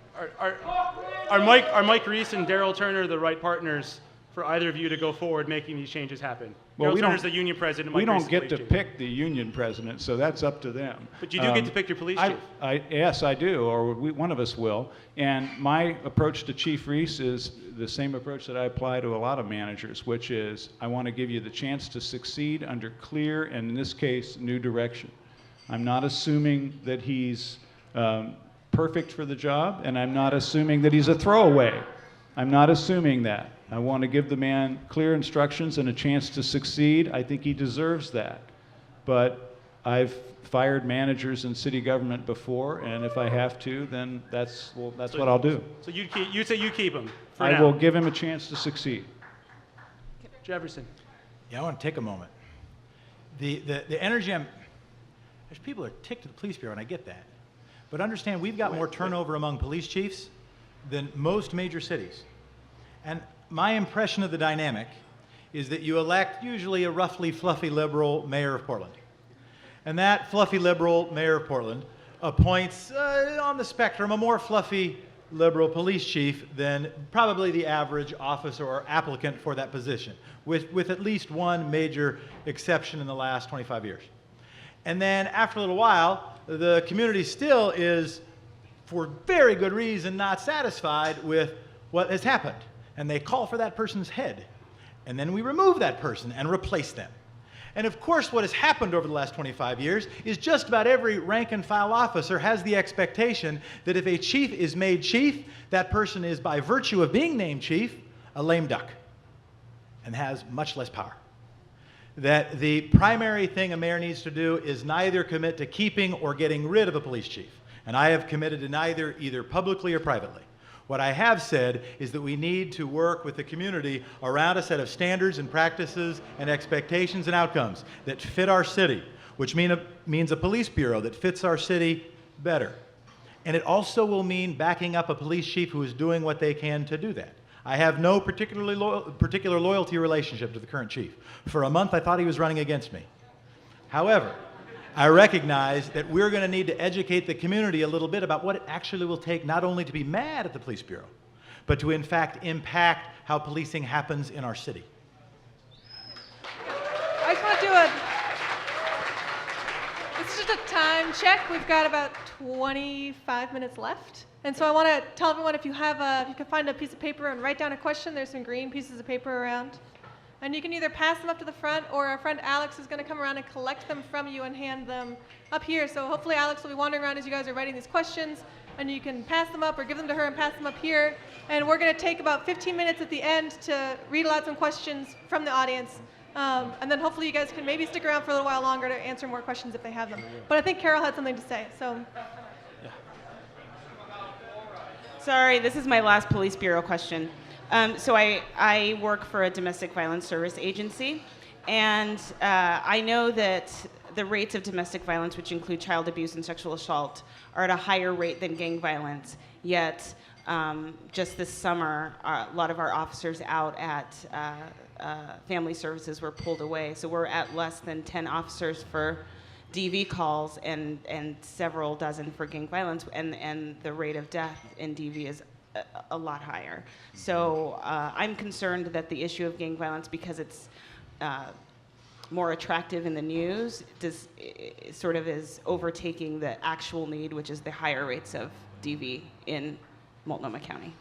Are Mike Reese and Daryl Turner the right partners for either of you to go forward making these changes happen? Well, Daryl Turner's the union president. We Mike Reese don't get is to the police chief. pick the union president, so that's up to them. But you do get to pick your police chief. Yes, I do, or one of us will. And my approach to Chief Reese is the same approach that I apply to a lot of managers, which is I want to give you the chance to succeed under clear, and in this case, new direction. I'm not assuming that he's perfect for the job, and I'm not assuming that he's a throwaway. I'm not assuming that. I want to give the man clear instructions and a chance to succeed. I think he deserves that. But I've fired managers in city government before, and if I have to, then that's what I'll do. So you'd say you keep him for I now. will give him a chance to succeed. Jefferson. Yeah, I want to take a moment. The energy there's people that are ticked at the police bureau, and I get that. But understand, we've got more turnover among police chiefs than most major cities. And my impression of the dynamic is that you elect usually a roughly fluffy liberal mayor of Portland. And that fluffy liberal mayor of Portland appoints, on the spectrum, a more fluffy liberal police chief than probably the average officer or applicant for that position, with at least one major exception in the last 25 years. And then after a little while, the community still is, for very good reason, not satisfied with what has happened. And they call for that person's head. And then we remove that person and replace them. And of course, what has happened over the last 25 years is just about every rank and file officer has the expectation that if a chief is made chief, that person is, by virtue of being named chief, a lame duck and has much less power. That the primary thing a mayor needs to do is neither commit to keeping or getting rid of a police chief. And I have committed to neither, either publicly or privately. What I have said is that we need to work with the community around a set of standards and practices and expectations and outcomes that fit our city, which means a police bureau that fits our city better. And it also will mean backing up a police chief who is doing what they can to do that. I have no particular loyalty relationship to the current chief. For a month, I thought he was running against me. However, I recognize that we're going to need to educate the community a little bit about what it actually will take not only to be mad at the police bureau, but to in fact impact how policing happens in our city. I just want to do it's just a time check. We've got about 25 minutes left. And so I want to tell everyone, if you can find a piece of paper and write down a question, there's some green pieces of paper around. And you can either pass them up to the front, or our friend Alex is going to come around and collect them from you and hand them up here. So hopefully Alex will be wandering around as you guys are writing these questions, and you can pass them up or give them to her and pass them up here. And we're going to take about 15 minutes at the end to read aloud some questions from the audience. And then hopefully you guys can maybe stick around for a little while longer to answer more questions if they have them. But I think Carol had something to say. So. Sorry, this is my last police bureau question. So I work for a domestic violence service agency, and I know that the rates of domestic violence, which include child abuse and sexual assault, are at a higher rate than gang violence. Yet Just this summer, a lot of our officers out at family services were pulled away. So we're at less than 10 officers for DV calls and several dozen for gang violence, and the rate of death in DV is a lot higher. So I'm concerned that the issue of gang violence, because it's more attractive in the news, it sort of is overtaking the actual need, which is the higher rates of DV in Multnomah County.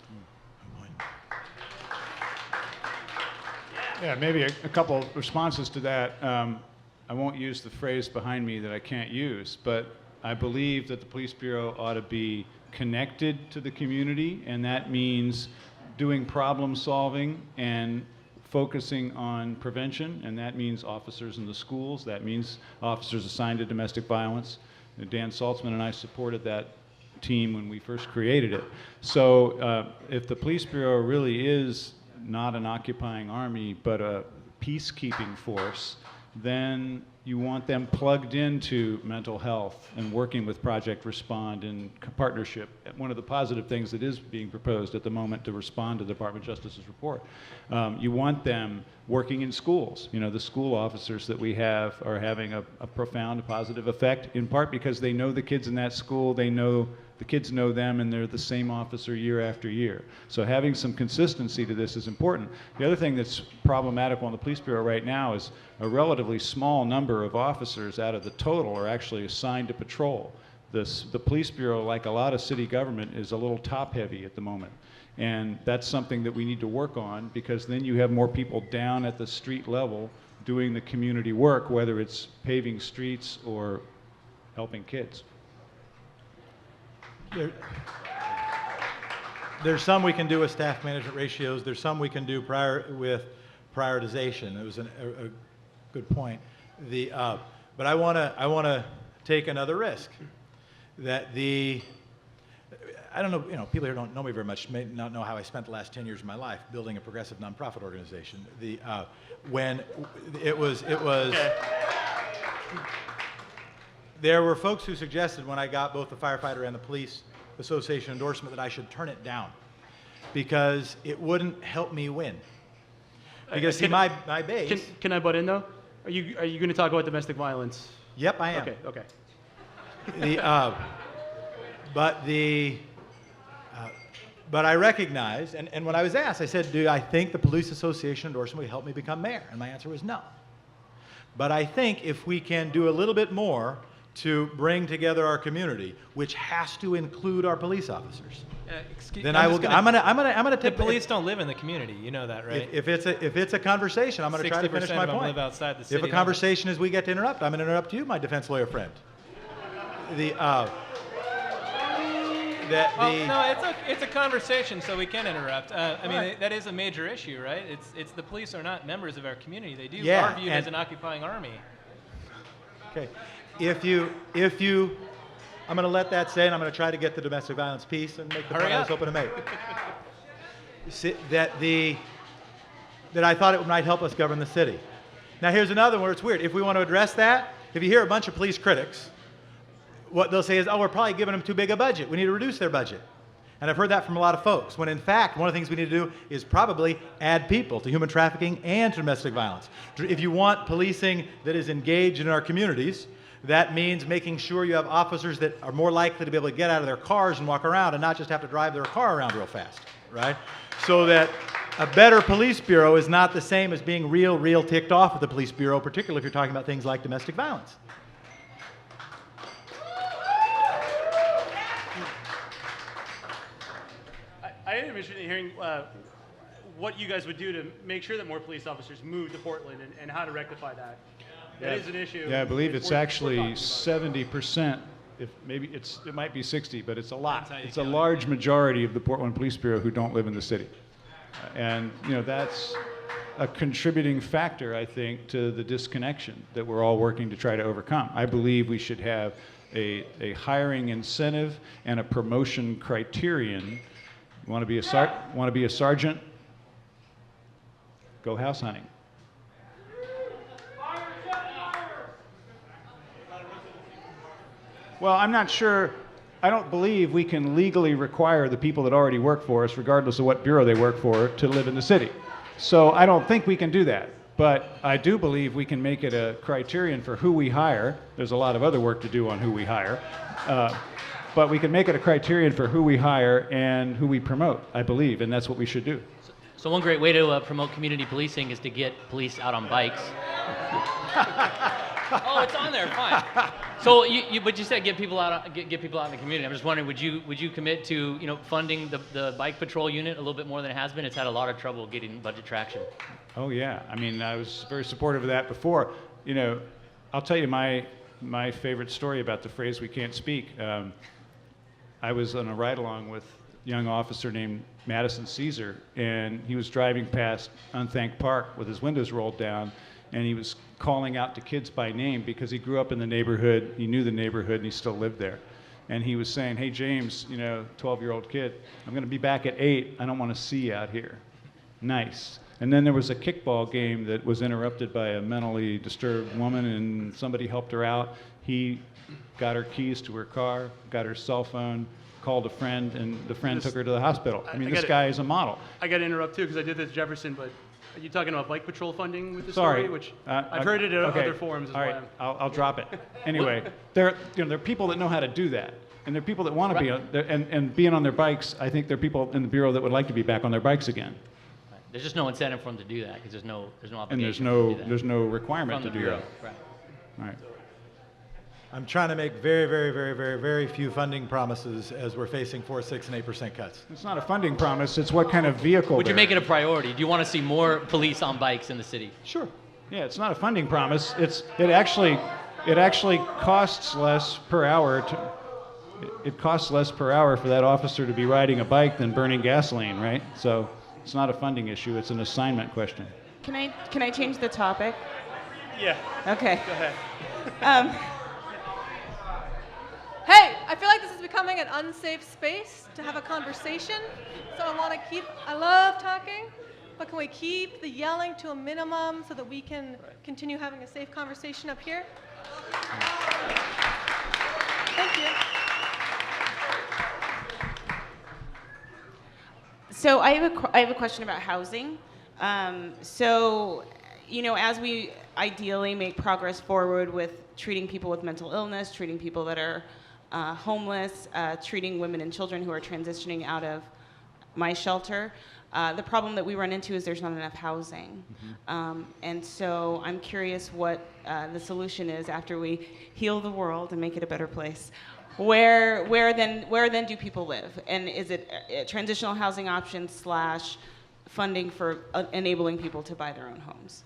Yeah, maybe a couple of responses to that. I won't use the phrase behind me that I can't use, but I believe that the Police Bureau ought to be connected to the community, and that means doing problem solving and focusing on prevention, and that means officers in the schools, that means officers assigned to domestic violence. Dan Saltzman and I supported that team when we first created it. So if the Police Bureau really is not an occupying army, but a peacekeeping force, then you want them plugged into mental health and working with Project Respond in partnership. One of the positive things that is being proposed at the moment to respond to the Department of Justice's report. You want them working in schools. You know, the school officers that we have are having a profound positive effect, in part because they know the kids in that school, the kids know them, and they're the same officer year after year. So having some consistency to this is important. The other thing that's problematical in the Police Bureau right now is a relatively small number of officers out of the total are actually assigned to patrol. The Police Bureau, like a lot of city government, is a little top-heavy at the moment. And that's something that we need to work on, because then you have more people down at the street level doing the community work, whether it's paving streets or helping kids. There's some we can do with staff management ratios. There's some we can do with prioritization. It was a good point. But I want to take another risk. That I don't know, people here don't know me very much, may not know how I spent the last 10 years of my life building a progressive nonprofit organization. When it was. Okay. There were folks who suggested, when I got both the firefighter and the police association endorsement, that I should turn it down because it wouldn't help me win. Because see, my base. Can I butt in though? Are you going to talk about domestic violence? Yep, I am. Okay. But I recognized, and when I was asked, I said, do I think the police association endorsement would help me become mayor? And my answer was no. But I think if we can do a little bit more to bring together our community, which has to include our police officers, then I'm gonna take. The police don't live in the community, you know that, right? If it's a conversation, I'm gonna try to finish my point. Live outside the city. If a conversation is we get to interrupt, I'm gonna interrupt you, my defense lawyer friend. It's a conversation, so we can interrupt. That is a major issue, right? It's the police are not members of our community. They are viewed as an occupying army. Okay, if you, I'm going to let that say, and I'm going to try to get the domestic violence piece and make the point I was hoping to make. That I thought it might help us govern the city. Now here's another one where it's weird. If we want to address that, if you hear a bunch of police critics, what they'll say is, oh, we're probably giving them too big a budget. We need to reduce their budget. And I've heard that from a lot of folks, when in fact, one of the things we need to do is probably add people to human trafficking and to domestic violence. If you want policing that is engaged in our communities, that means making sure you have officers that are more likely to be able to get out of their cars and walk around and not just have to drive their car around real fast, right? So that a better police bureau is not the same as being real ticked off at the police bureau, particularly if you're talking about things like domestic violence. I am interested in hearing what you guys would do to make sure that more police officers move to Portland and how to rectify that. That is an issue. Yeah, I believe it's actually 70%. It might be 60, but it's a lot. It's a large majority of the Portland Police Bureau who don't live in the city, and that's a contributing factor, I think, to the disconnection that we're all working to try to overcome. I believe we should have a hiring incentive and a promotion criterion. You want to be a sergeant? Go house hunting. Well, I'm not sure I don't believe we can legally require the people that already work for us, regardless of what bureau they work for, to live in the city. So I don't think we can do that. But I do believe we can make it a criterion for who we hire. There's a lot of other work to do on who we hire. But we can make it a criterion for who we hire and who we promote, I believe, and that's what we should do. So one great way to promote community policing is to get police out on bikes. Oh, it's on there. Fine. So, but you said get people out in the community. I'm just wondering, would you commit to funding the bike patrol unit a little bit more than it has been? It's had a lot of trouble getting budget traction. Oh yeah. I mean, I was very supportive of that before. I'll tell you my favorite story about the phrase "we can't speak." I was on a ride-along with a young officer named Madison Caesar, and he was driving past Unthanked Park with his windows rolled down, and he was calling out to kids by name because he grew up in the neighborhood, he knew the neighborhood, and he still lived there. And he was saying, "Hey, James, 12-year-old kid, I'm going to be back at 8. I don't want to see you out here." Nice. And then there was a kickball game that was interrupted by a mentally disturbed woman, and somebody helped her out. He got her keys to her car, got her cell phone, called a friend, and the friend took her to the hospital. I mean, this guy is a model. I got to interrupt too, because I did this at Jefferson, but are you talking about bike patrol funding with this Sorry. story? Which I've heard it at other forums as All right, well. I'll drop it. Anyway, there are people that know how to do that. And there are people that want to be on, and being on their bikes. I think there are people in the Bureau that would like to be back on their bikes again. Right. There's just no incentive for them to do that because there's no obligation. And there's no requirement to do that. Right. All right. I'm trying to make very, very, very, very, very few funding promises as we're facing 4%, 6%, and 8% cuts. It's not a funding promise. It's what kind of vehicle. Would you make it a priority? Do you want to see more police on bikes in the city? Sure. Yeah, it's not a funding promise. It actually costs less per hour it costs less per hour for that officer to be riding a bike than burning gasoline, right? So it's not a funding issue. It's an assignment question. Can I change the topic? Yeah. Okay. Go ahead. Hey, I feel like this is becoming an unsafe space to have a conversation. So I love talking, but can we keep the yelling to a minimum so that we can continue having a safe conversation up here? Thank you. So I have a question about housing. As we ideally make progress forward with treating people with mental illness, treating people that are homeless, treating women and children who are transitioning out of my shelter, the problem that we run into is there's not enough housing. And so I'm curious what the solution is after we heal the world and make it a better place. Where then do people live? And is it transitional housing options / funding for enabling people to buy their own homes?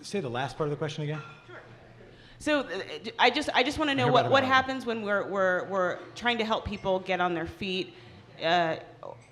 Say the last part of the question again. So I just want to know what happens when we're trying to help people get on their feet.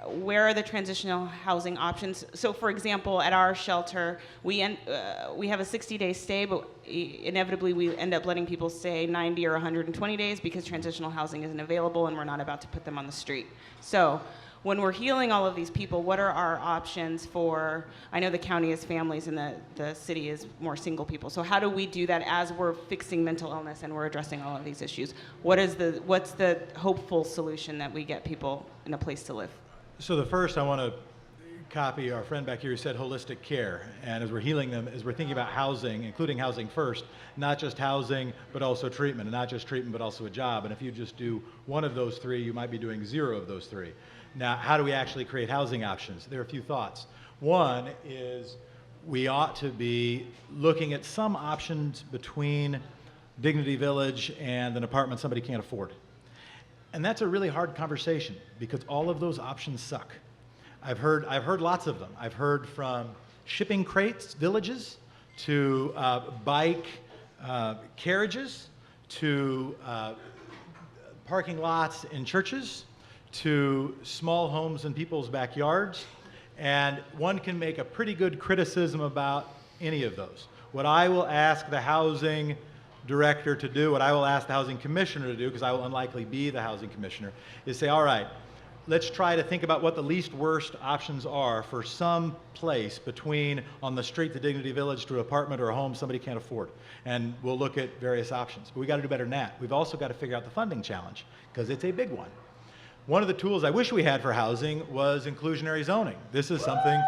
Where are the transitional housing options? So, for example, at our shelter, we have a 60-day stay, but inevitably we end up letting people stay 90 or 120 days because transitional housing isn't available and we're not about to put them on the street. So when we're healing all of these people, what are our options for, I know the county is families and the city is more single people. So how do we do that as we're fixing mental illness and we're addressing all of these issues? What's the hopeful solution that we get people in a place to live? So the first, I want to copy our friend back here who said holistic care. And as we're healing them, as we're thinking about housing, including housing first, not just housing, but also treatment, and not just treatment, but also a job. And if you just do one of those three, you might be doing 0 of those 3. Now, how do we actually create housing options? There are a few thoughts. One is we ought to be looking at some options between Dignity Village and an apartment somebody can't afford. And that's a really hard conversation because all of those options suck. I've heard lots of them. I've heard from shipping crates villages to bike carriages to parking lots in churches to small homes in people's backyards. And one can make a pretty good criticism about any of those. What I will ask the housing director to do, what I will ask the housing commissioner to do, because I will unlikely be the housing commissioner, is say, all right, let's try to think about what the least worst options are for some place between on the street, the Dignity Village, to an apartment or a home somebody can't afford. And we'll look at various options. But we got to do better than that. We've also got to figure out the funding challenge, because it's a big one. One of the tools I wish we had for housing was inclusionary zoning. This is something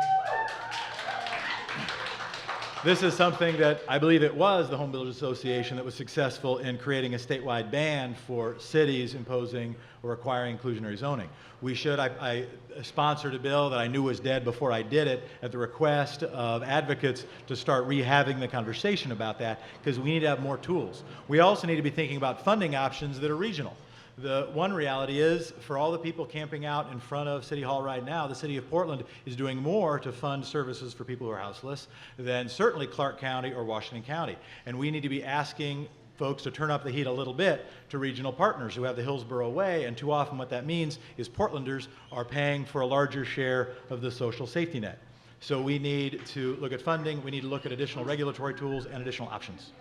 that I believe it was the Home Builders Association that was successful in creating a statewide ban for cities imposing or requiring inclusionary zoning. We should, I sponsored a bill that I knew was dead before I did it at the request of advocates to start rehaving the conversation about that, because we need to have more tools. We also need to be thinking about funding options that are regional. The one reality is, for all the people camping out in front of City Hall right now, the city of Portland is doing more to fund services for people who are houseless than certainly Clark County or Washington County. And we need to be asking folks to turn up the heat a little bit to regional partners who have the Hillsborough Way, and too often what that means is Portlanders are paying for a larger share of the social safety net. So we need to look at funding, we need to look at additional regulatory tools and additional options.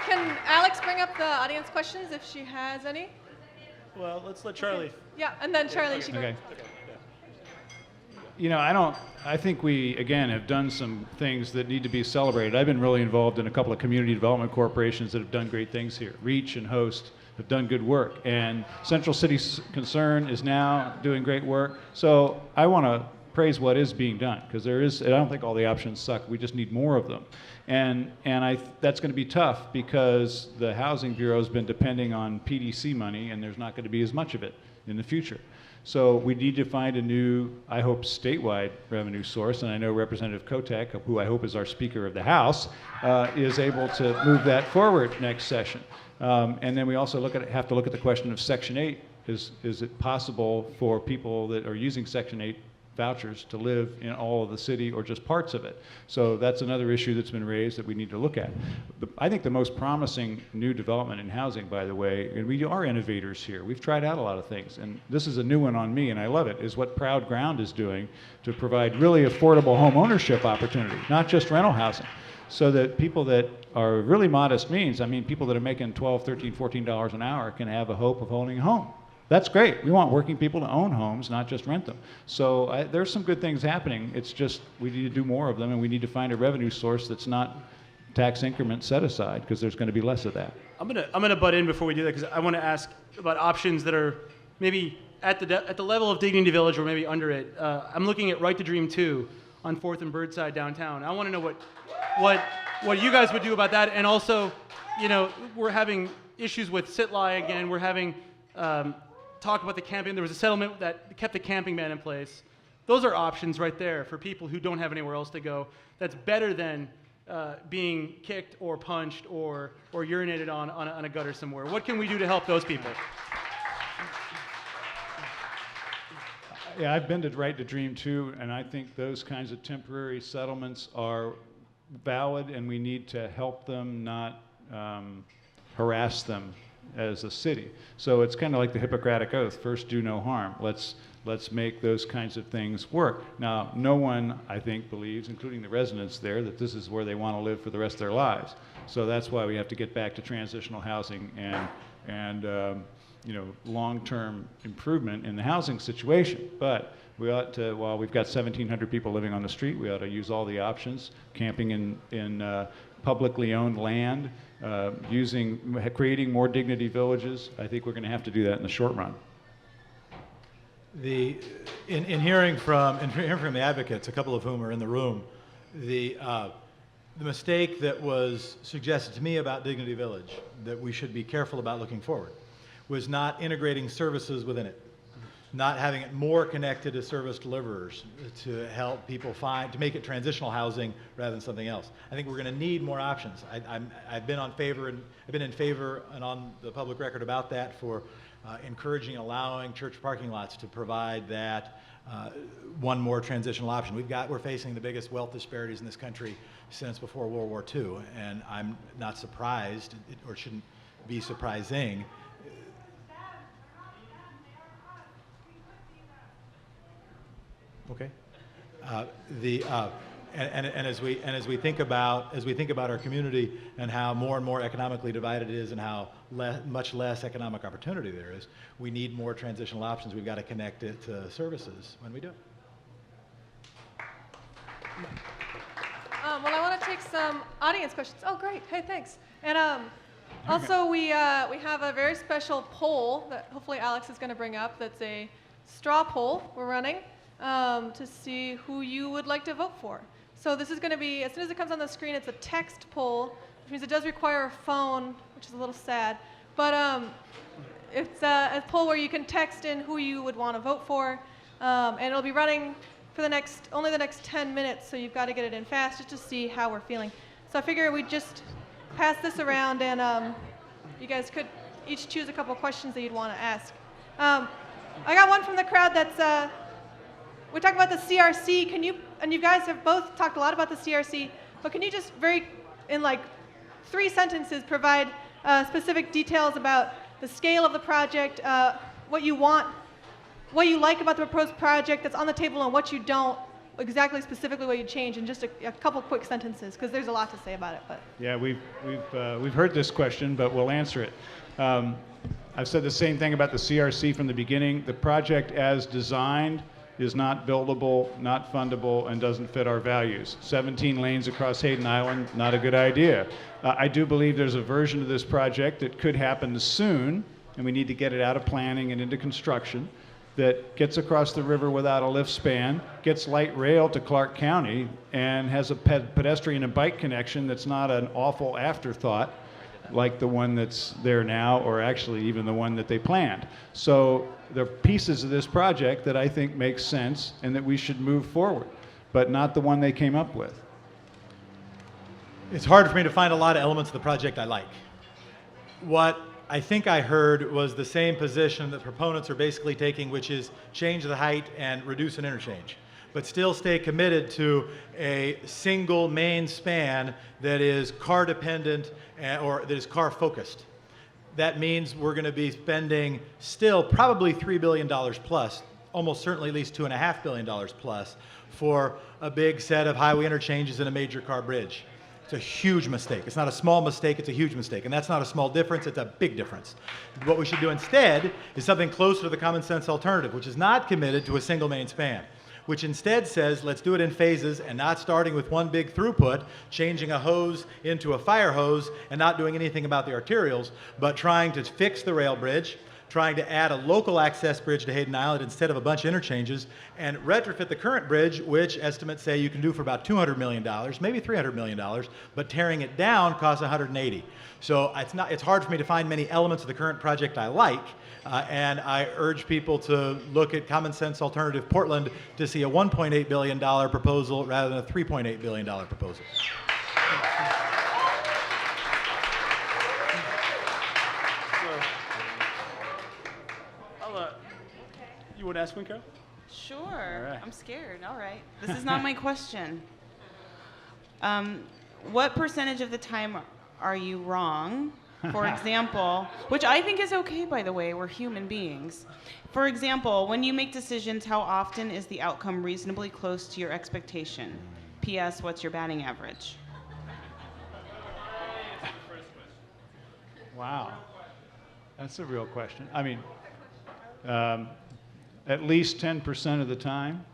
Can Alex bring up the audience questions if she has any? Well, let's let Charlie. Yeah, and then Charlie, she Okay. goes. You know, I think we, again, have done some things that need to be celebrated. I've been really involved in a couple of community development corporations that have done great things here. Reach and Host have done good work. And Central City Concern is now doing great work. So I want to praise what is being done, because I don't think all the options suck. We just need more of them. And that's going to be tough, because the Housing Bureau has been depending on PDC money, and there's not going to be as much of it in the future. So we need to find a new, I hope, statewide revenue source, and I know Representative Kotek, who I hope is our Speaker of the House, is able to move that forward next session. And then we also have to look at the question of Section 8. Is it possible for people that are using Section 8 vouchers to live in all of the city or just parts of it? So that's another issue that's been raised that we need to look at. I think the most promising new development in housing, by the way, and we are innovators here. We've tried out a lot of things, and this is a new one on me, and I love it, is what Proud Ground is doing to provide really affordable home ownership opportunity, not just rental housing, so that people that are really modest means, I mean people that are making $12, $13, $14 an hour can have a hope of owning a home. That's great. We want working people to own homes, not just rent them. So there's some good things happening. It's just we need to do more of them, and we need to find a revenue source that's not tax increment set aside, because there's going to be less of that. I'm gonna butt in before we do that, because I want to ask about options that are maybe at the level of Dignity Village or maybe under it. I'm looking at Right to Dream 2 on 4th and Burnside downtown. I want to know what you guys would do about that, and also, you know, we're having issues with Sitli again. We're having talk about the camping. There was a settlement that kept the camping ban in place. Those are options right there for people who don't have anywhere else to go. That's better than being kicked or punched or urinated on a gutter somewhere. What can we do to help those people? Yeah, I've been to Right to Dream too, and I think those kinds of temporary settlements are valid, and we need to help them, not harass them as a city. So it's kind of like the Hippocratic Oath: first, do no harm. Let's make those kinds of things work. Now, no one, I think, believes, including the residents there, that this is where they want to live for the rest of their lives. So that's why we have to get back to transitional housing and you know, long-term improvement in the housing situation. But we ought to, while we've got 1,700 people living on the street, we ought to use all the options: camping in publicly owned land, creating more dignity villages. I think we're going to have to do that in the short run. In hearing from the advocates, a couple of whom are in the room, the mistake that was suggested to me about Dignity Village, that we should be careful about looking forward, was not integrating services within it, not having it more connected to service deliverers to help people to make it transitional housing rather than something else. I think we're going to need more options. I've been in favor and on the public record about that for encouraging and allowing church parking lots to provide that one more transitional option. We're facing the biggest wealth disparities in this country since before World War II, and I'm not surprised, or shouldn't be surprising. Okay. And as we think about our community and how more and more economically divided it is and how much less economic opportunity there is, we need more transitional options. We've got to connect it to services when we do it. Well, I want to take some audience questions. Oh, great. Hey, thanks. And also, we have a very special poll that hopefully Alex is going to bring up. That's a straw poll we're running to see who you would like to vote for. So this is going to be, as soon as it comes on the screen, it's a text poll, which means it does require a phone, which is a little sad. But it's a poll where you can text in who you would want to vote for, and it'll be running for only the next 10 minutes, so you've got to get it in fast just to see how we're feeling. So I figure we'd just pass this around, and you guys could each choose a couple questions that you'd want to ask. I got one from the crowd that's, we're talking about the CRC. And you guys have both talked a lot about the CRC, but can you just in like 3 sentences, provide specific details about the scale of the project, what you want, what you like about the proposed project that's on the table, and what you don't, exactly specifically what you change, in just a couple quick sentences, because there's a lot to say about it. But yeah, we've heard this question, but we'll answer it. I've said the same thing about the CRC from the beginning. The project as designed is not buildable, not fundable, and doesn't fit our values. 17 lanes across Hayden Island, not a good idea. I do believe there's a version of this project that could happen soon, and we need to get it out of planning and into construction, that gets across the river without a lift span, gets light rail to Clark County, and has a pedestrian and bike connection that's not an awful afterthought like the one that's there now, or actually even the one that they planned. So there are pieces of this project that I think make sense and that we should move forward, but not the one they came up with. It's hard for me to find a lot of elements of the project I like. What I think I heard was the same position that proponents are basically taking, which is change the height and reduce an interchange, but still stay committed to a single main span that is car dependent or that is car focused. That means we're going to be spending still probably $3 billion plus, almost certainly at least $2.5 billion plus for a big set of highway interchanges and a major car bridge. It's a huge mistake. It's not a small mistake, it's a huge mistake. And that's not a small difference, it's a big difference. What we should do instead is something closer to the common sense alternative, which is not committed to a single main span, which instead says let's do it in phases and not starting with one big throughput, changing a hose into a fire hose and not doing anything about the arterials, but trying to fix the rail bridge, trying to add a local access bridge to Hayden Island instead of a bunch of interchanges, and retrofit the current bridge, which estimates say you can do for about $200 million, maybe $300 million, but tearing it down costs $180. So it's hard for me to find many elements of the current project I like, and I urge people to look at Common Sense Alternative Portland to see a $1.8 billion proposal rather than a $3.8 billion proposal. You want to ask one, Carol? Sure. All right. I'm scared. All right. This is not my question. What percentage of the time are you wrong? For example, which I think is okay, by the way, we're human beings. For example, when you make decisions, how often is the outcome reasonably close to your expectation? P.S. What's your batting average? Wow. That's a real question. I mean, at least 10% of the time.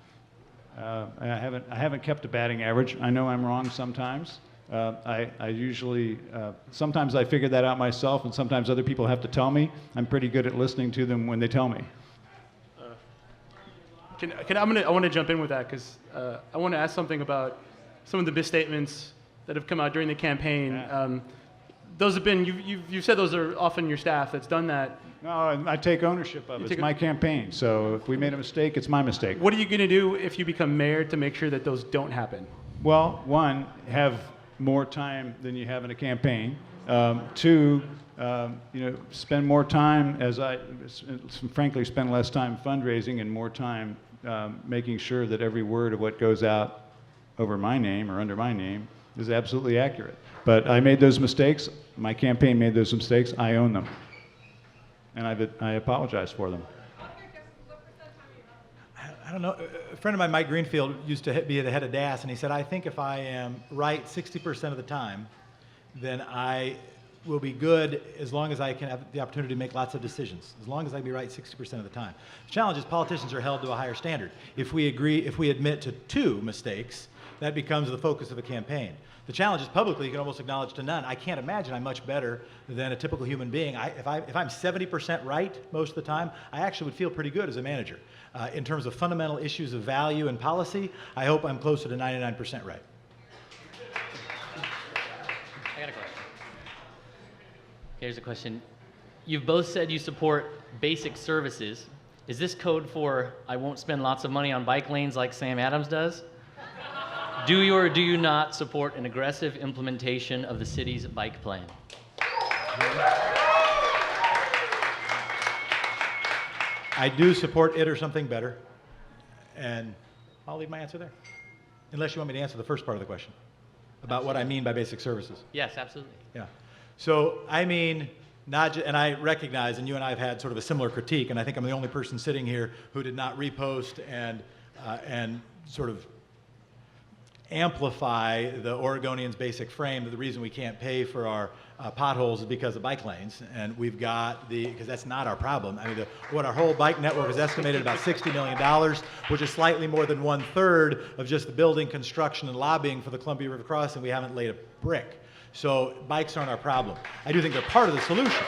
I haven't kept a batting average. I know I'm wrong sometimes. I usually, sometimes I figure that out myself, and sometimes other people have to tell me. I'm pretty good at listening to them when they tell me. I want to jump in with that, because I want to ask something about some of the misstatements that have come out during the campaign. Yeah. Those have been, you've said those are often your staff that's done that. No, I take ownership of it. It's my campaign. So if we made a mistake, it's my mistake. What are you going to do if you become mayor to make sure that those don't happen? Well, one, have more time than you have in a campaign. Two, spend more time, frankly, spend less time fundraising and more time making sure that every word of what goes out over my name or under my name is absolutely accurate. But I made those mistakes. My campaign made those mistakes. I own them. And I apologize for them. I don't know. A friend of mine, Mike Greenfield, used to be the head of DAS, and he said, I think if I am right 60% of the time, then I will be good as long as I can have the opportunity to make lots of decisions, as long as I be right 60% of the time. The challenge is politicians are held to a higher standard. If we admit to 2 mistakes, that becomes the focus of a campaign. The challenge is publicly, you can almost acknowledge to none. I can't imagine I'm much better than a typical human being. If I'm 70% right most of the time, I actually would feel pretty good as a manager. In terms of fundamental issues of value and policy, I hope I'm closer to 99% right. I got a question. Here's a question. You've both said you support basic services. Is this code for I won't spend lots of money on bike lanes like Sam Adams does? Do you or do you not support an aggressive implementation of the city's bike plan? I do support it or something better, and I'll leave my answer there. Unless you want me to answer the first part of the question about what I mean by basic services. Yes, absolutely. Yeah. So I mean, and I recognize, and you and I have had sort of a similar critique, and I think I'm the only person sitting here who did not repost and sort of amplify the Oregonians' basic frame that the reason we can't pay for our potholes is because of bike lanes, and we've got because that's not our problem. I mean, what our whole bike network is estimated about $60 million, which is slightly more than 1/3 of just the building, construction, and lobbying for the Columbia River Crossing. We haven't laid a brick. So bikes aren't our problem. I do think they're part of the solution.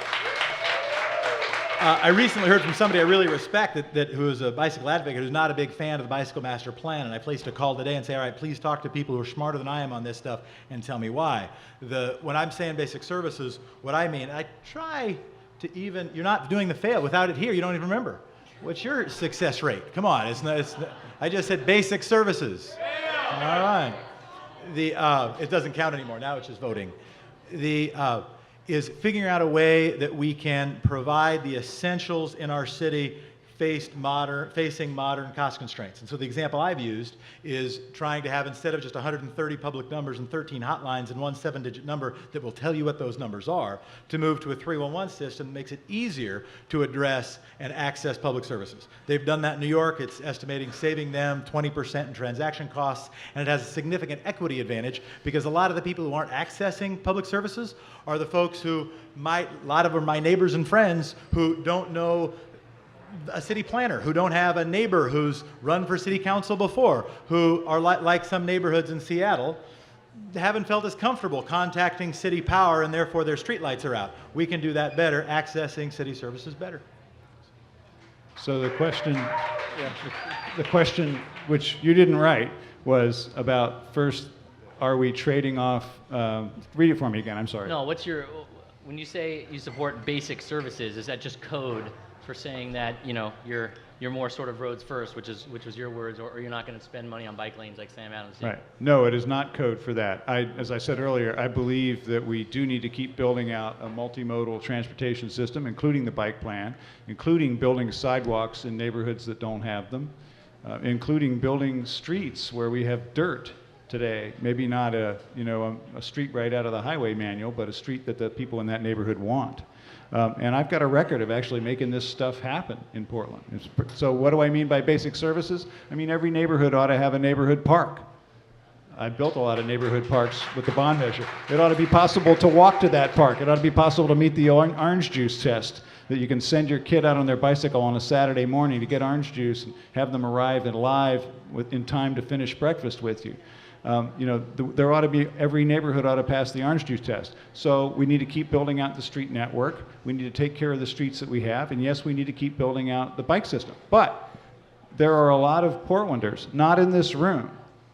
I recently heard from somebody I really respect who is a bicycle advocate who's not a big fan of the Bicycle Master Plan, and I placed a call today and say, all right, please talk to people who are smarter than I am on this stuff and tell me why. When I'm saying basic services, what I mean, I try to you're not doing the fail. Without it here, you don't even remember. What's your success rate? Come on, I just said basic services. All right. It doesning count anymore, now it's just voting. Is figuring out a way that we can provide the essentials in our city facing modern cost constraints. And so the example I've used is trying to have, instead of just 130 public numbers and 13 hotlines and one 7-digit number that will tell you what those numbers are, to move to a 311 system that makes it easier to address and access public services. They've done that in New York. It's estimating saving them 20% in transaction costs, and it has a significant equity advantage because a lot of the people who aren't accessing public services are the folks who a lot of them are my neighbors and friends who don't know a city planner, who don't have a neighbor who's run for city council before, who are like some neighborhoods in Seattle, haven't felt as comfortable contacting city power and therefore their streetlights are out. We can do that better, accessing city services better. So the question which you didn't write was about first, are we trading off, read it for me again, I'm sorry. No, when you say you support basic services, is that just code for saying that, you're more sort of roads first, which was your words, or you're not going to spend money on bike lanes like Sam Adams did? Right. No, it is not code for that. As I said earlier, I believe that we do need to keep building out a multimodal transportation system, including the bike plan, including building sidewalks in neighborhoods that don't have them, including building streets where we have dirt today. Maybe not a street right out of the highway manual, but a street that the people in that neighborhood want. And I've got a record of actually making this stuff happen in Portland. So what do I mean by basic services? I mean every neighborhood ought to have a neighborhood park. I built a lot of neighborhood parks with the bond measure. It ought to be possible to walk to that park. It ought to be possible to meet the orange juice test, that you can send your kid out on their bicycle on a Saturday morning to get orange juice and have them arrive in time to finish breakfast with you. There ought to be, every neighborhood ought to pass the orange juice test. So we need to keep building out the street network. We need to take care of the streets that we have. And yes, we need to keep building out the bike system. But there are a lot of Portlanders, not in this room,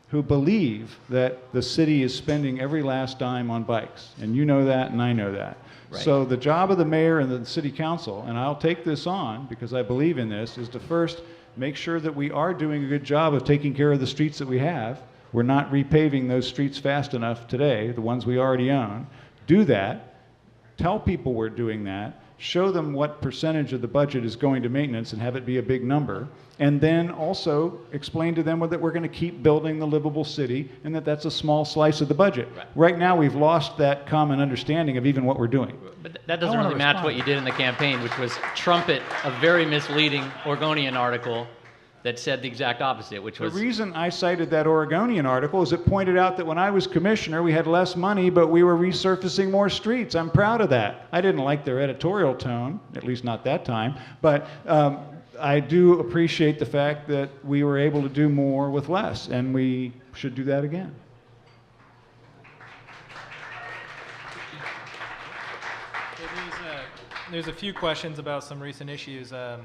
who believe that the city is spending every last dime on bikes. And you know that, and I know that. Right. So the job of the mayor and the city council, and I'll take this on because I believe in this, is to first make sure that we are doing a good job of taking care of the streets that we have. We're not repaving those streets fast enough today, the ones we already own. Do that. Tell people we're doing that. Show them what percentage of the budget is going to maintenance and have it be a big number. And then also explain to them that we're going to keep building the livable city and that that's a small slice of the budget. Right now, we've lost that common understanding of even what we're doing. But that doesn't really match what you did in the campaign, which was trumpet a very misleading Oregonian article that said the exact opposite, which The was reason I cited that Oregonian article is it pointed out that when I was commissioner, we had less money, but we were resurfacing more streets. I'm proud of that. I didn't like their editorial tone, at least not that time, but I do appreciate the fact that we were able to do more with less, and we should do that again. There's a few questions about some recent issues. A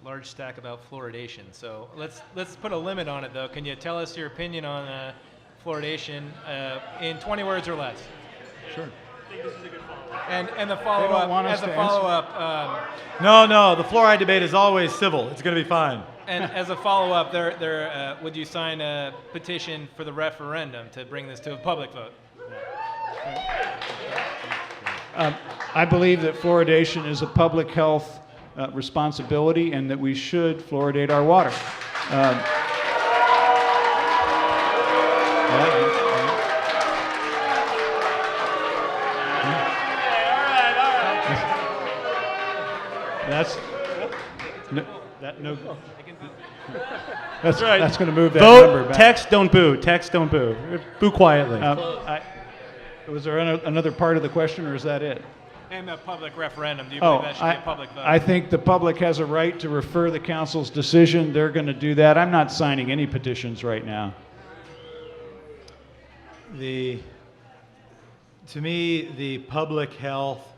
large stack about fluoridation. So let's put a limit on it, though. Can you tell us your opinion on fluoridation in 20 words or less? Sure. And the follow-up, as a follow-up. No, the fluoride debate is always civil. It's going to be fine. And as a follow-up, would you sign a petition for the referendum to bring this to a public vote? I believe that fluoridation is a public health responsibility and that we should fluoridate our water. That's right. That's going to move that Vote, number back. text, don't boo. Text, don't boo. Boo quietly. Was there another part of the question, or is that it? And a public referendum. Do you believe that should be a public vote? I think the public has a right to refer the council's decision. They're going to do that. I'm not signing any petitions right now. To me, the public health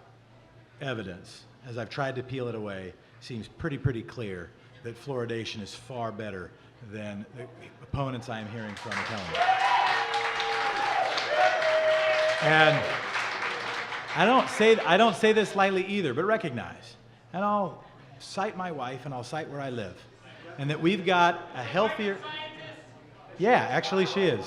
evidence, as I've tried to peel it away, seems pretty clear that fluoridation is far better than the opponents I am hearing from are telling me. And I don't say this lightly either, but recognize, and I'll cite my wife and I'll cite where I live, and that we've got a healthier. Yeah, actually she is.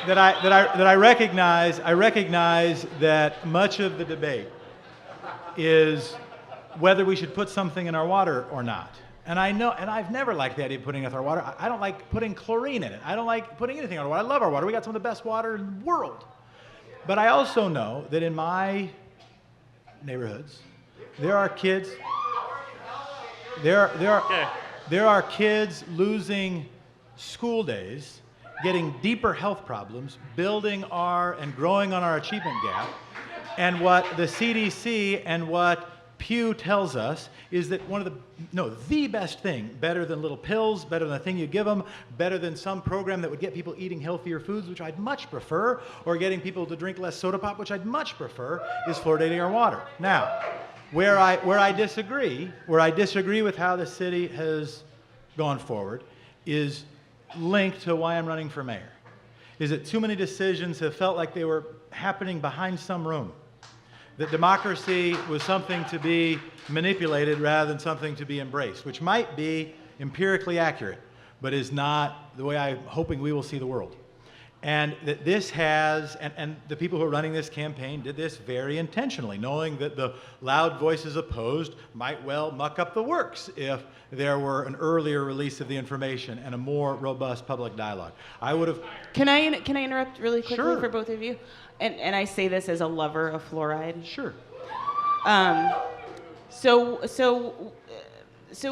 That I recognize that much of the debate is whether we should put something in our water or not. And I know, and I've never liked the idea of putting it in our water. I don't like putting chlorine in it. I don't like putting anything in our water. I love our water. We got some of the best water in the world. But I also know that in my neighborhoods, there are kids. There are kids losing school days, getting deeper health problems, building and growing on our achievement gap. And what the CDC and what Pew tells us is that the best thing, better than little pills, better than the thing you give them, better than some program that would get people eating healthier foods, which I'd much prefer, or getting people to drink less soda pop, which I'd much prefer, is fluoridating our water. Now, where I disagree with how the city has gone forward is linked to why I'm running for mayor. Is that too many decisions have felt like they were happening behind some room. That democracy was something to be manipulated rather than something to be embraced, which might be empirically accurate, but is not the way I'm hoping we will see the world. And that this has, and the people who are running this campaign did this very intentionally, knowing that the loud voices opposed might well muck up the works if there were an earlier release of the information and a more robust public dialogue. I would have. Can I interrupt really quickly Sure. for both of you? And I say this as a lover of fluoride. Sure. So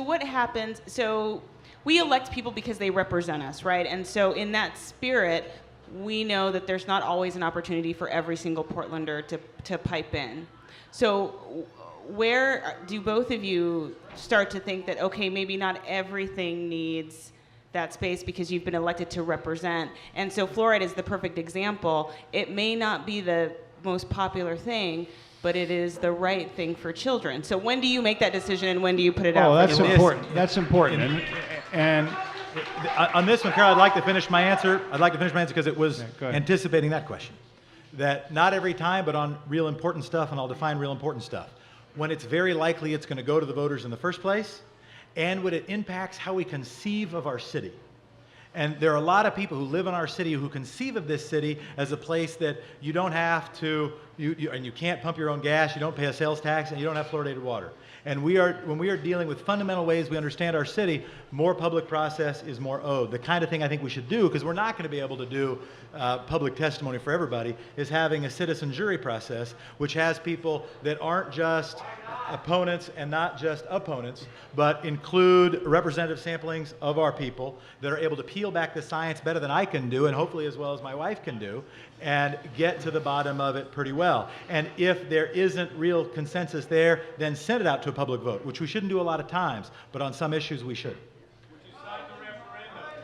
what happens? So we elect people because they represent us, right? And so in that spirit, we know that there's not always an opportunity for every single Portlander to pipe in. So where do both of you start to think that, okay, maybe not everything needs that space because you've been elected to represent? And so fluoride is the perfect example. It may not be the most popular thing, but it is the right thing for children. So when do you make that decision and when do you put it out? Oh, that's important. That's important. And on this one, Carol, I'd like to finish my answer because it was anticipating that question. That not every time, but on real important stuff, and I'll define real important stuff. When it's very likely it's going to go to the voters in the first place, and when it impacts how we conceive of our city. And there are a lot of people who live in our city who conceive of this city as a place that you don't have to and you can't pump your own gas, you don't pay a sales tax, and you don't have fluoridated water. And when we are dealing with fundamental ways we understand our city, more public process is more owed. The kind of thing I think we should do, because we're not going to be able to do public testimony for everybody, is having a citizen jury process, which has people that aren't just opponents and not just opponents, but include representative samplings of our people that are able to peel back the science better than I can do, and hopefully as well as my wife can do, and get to the bottom of it pretty well. And if there isn't real consensus there, then send it out to a public vote, which we shouldn't do a lot of times, but on some issues we should.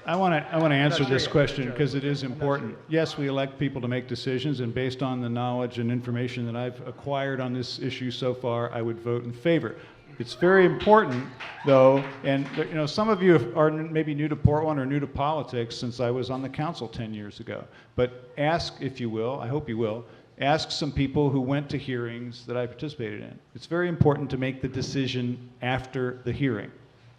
I want to answer this question because it is important. Yes, we elect people to make decisions, and based on the knowledge and information that I've acquired on this issue so far, I would vote in favor. It's very important, though, and you know, some of you are maybe new to Portland or new to politics since I was on the council 10 years ago. But ask, if you will, I hope you will, ask some people who went to hearings that I participated in. It's very important to make the decision after the hearing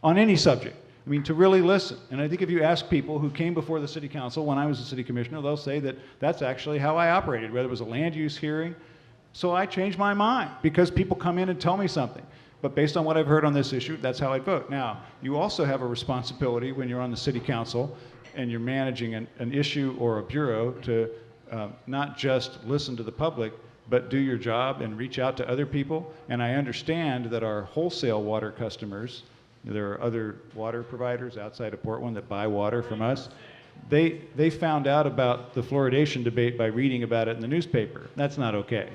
on any subject. I mean, to really listen. And I think if you ask people who came before the city council when I was a city commissioner, they'll say that that's actually how I operated, whether it was a land use hearing. So I changed my mind because people come in and tell me something. But based on what I've heard on this issue, that's how I'd vote. Now, you also have a responsibility when you're on the city council and you're managing an issue or a bureau to not just listen to the public, but do your job and reach out to other people. And I understand that our wholesale water customers, there are other water providers outside of Portland that buy water from us. They found out about the fluoridation debate by reading about it in the newspaper. That's not okay.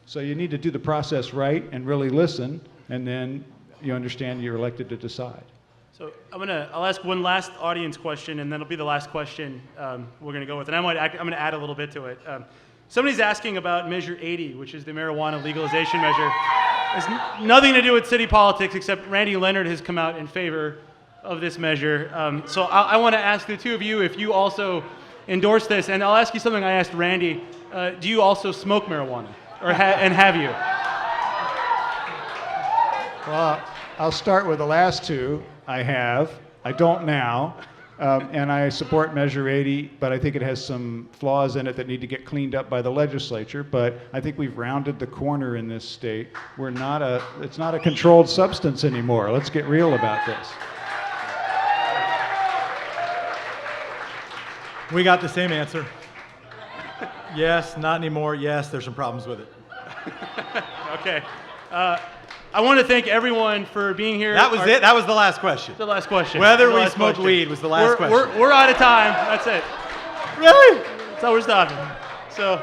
So you need to do the process right and really listen, and then you understand you're elected to decide. So I'll ask one last audience question, and then it'll be the last question we're going to go with. And I'm going to add a little bit to it. Somebody's asking about Measure 80, which is the marijuana legalization measure. It has nothing to do with city politics, except Randy Leonard has come out in favor of this measure. So I want to ask the two of you if you also endorse this. And I'll ask you something I asked Randy. Do you also smoke marijuana? And have you? Well, I'll start with the last two. I have. I don't now. And I support Measure 80, but I think it has some flaws in it that need to get cleaned up by the legislature. But I think we've rounded the corner in this state. It's not a controlled substance anymore. Let's get real about this. We got the same answer. Yes, not anymore. Yes, there's some problems with it. Okay. I want to thank everyone for being here. That was it? That was the last question. The last question. Whether we smoke weed was the last question. We're out of time. That's it. Really? That's how we're stopping. So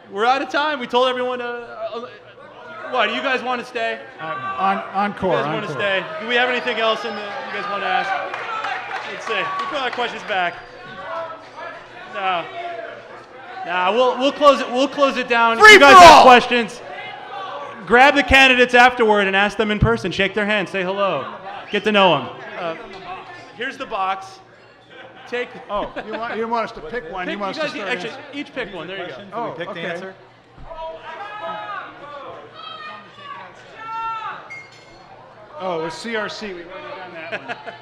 we're out of time. We told everyone what, do you guys want to stay? Encore. You guys want to stay? Do we have anything else you guys want to ask? Let's see. We put our questions back. No. We'll close it. We'll close it down. Free if you guys for have all! questions, grab the candidates afterward and ask them in person. Shake their hand. Say hello. Get to know them. Here's the box. Take. Oh, you want us to pick one? Pick, you want you us guys to start actually answering? each pick one. There you go. Oh, pick okay. the answer. Oh, it was CRC. We've already done that one.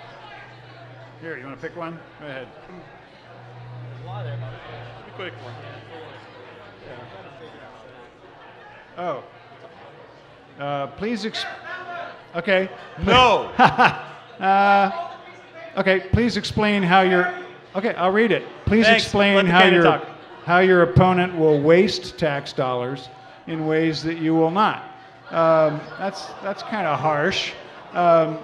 Here, you want to pick one? Go ahead. Be quick. Oh. Please okay. No. Okay, please explain how your... Okay, I'll read it. Please Thanks. explain Let the how candidate talk. how your opponent will waste tax dollars in ways that you will not. That's kind of harsh. I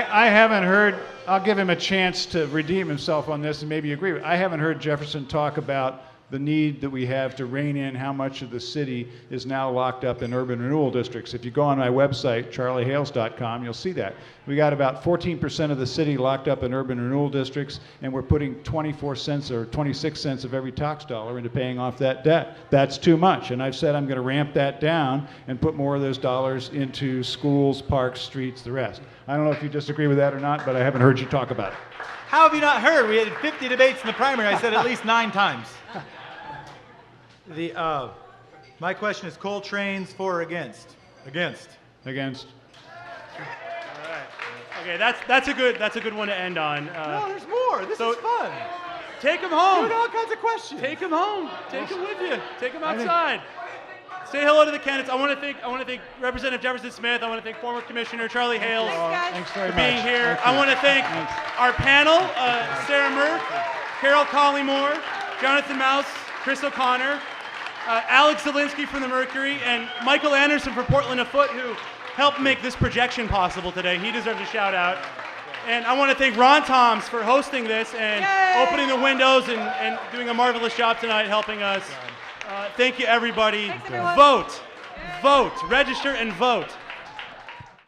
haven't heard... I'll give him a chance to redeem himself on this and maybe agree with. I haven't heard Jefferson talk about the need that we have to rein in how much of the city is now locked up in urban renewal districts. If you go on my website, charliehales.com, you'll see that. We got about 14% of the city locked up in urban renewal districts, and we're putting 24 cents or 26 cents of every tax dollar into paying off that debt. That's too much, and I've said I'm going to ramp that down and put more of those dollars into schools, parks, streets, the rest. I don't know if you disagree with that or not, but I haven't heard you talk about it. How have you not heard? We had 50 debates in the primary. I said at least 9 times. My question is coal trains for or against? Against. Against. Okay, that's a good one to end on. No, there's more. This is fun. Take them home. Doing all kinds of questions. Take them home. Take them with you. Take them outside. Say hello to the candidates. I want to thank Representative Jefferson Smith. I want to thank former Commissioner Charlie Hales Thanks, guys. for being here. I want to thank our panel, Sarah Murph, Carol Collymore, Jonathan Mouse, Chris O'Connor, Alex Zielinski from the Mercury, and Michael Anderson from Portland Afoot, who helped make this projection possible today. He deserves a shout out. And I want to thank Rontoms for hosting this and opening the windows and doing a marvelous job tonight helping us. Thank you, everybody. Thanks, everyone. Vote. Vote. Register and vote.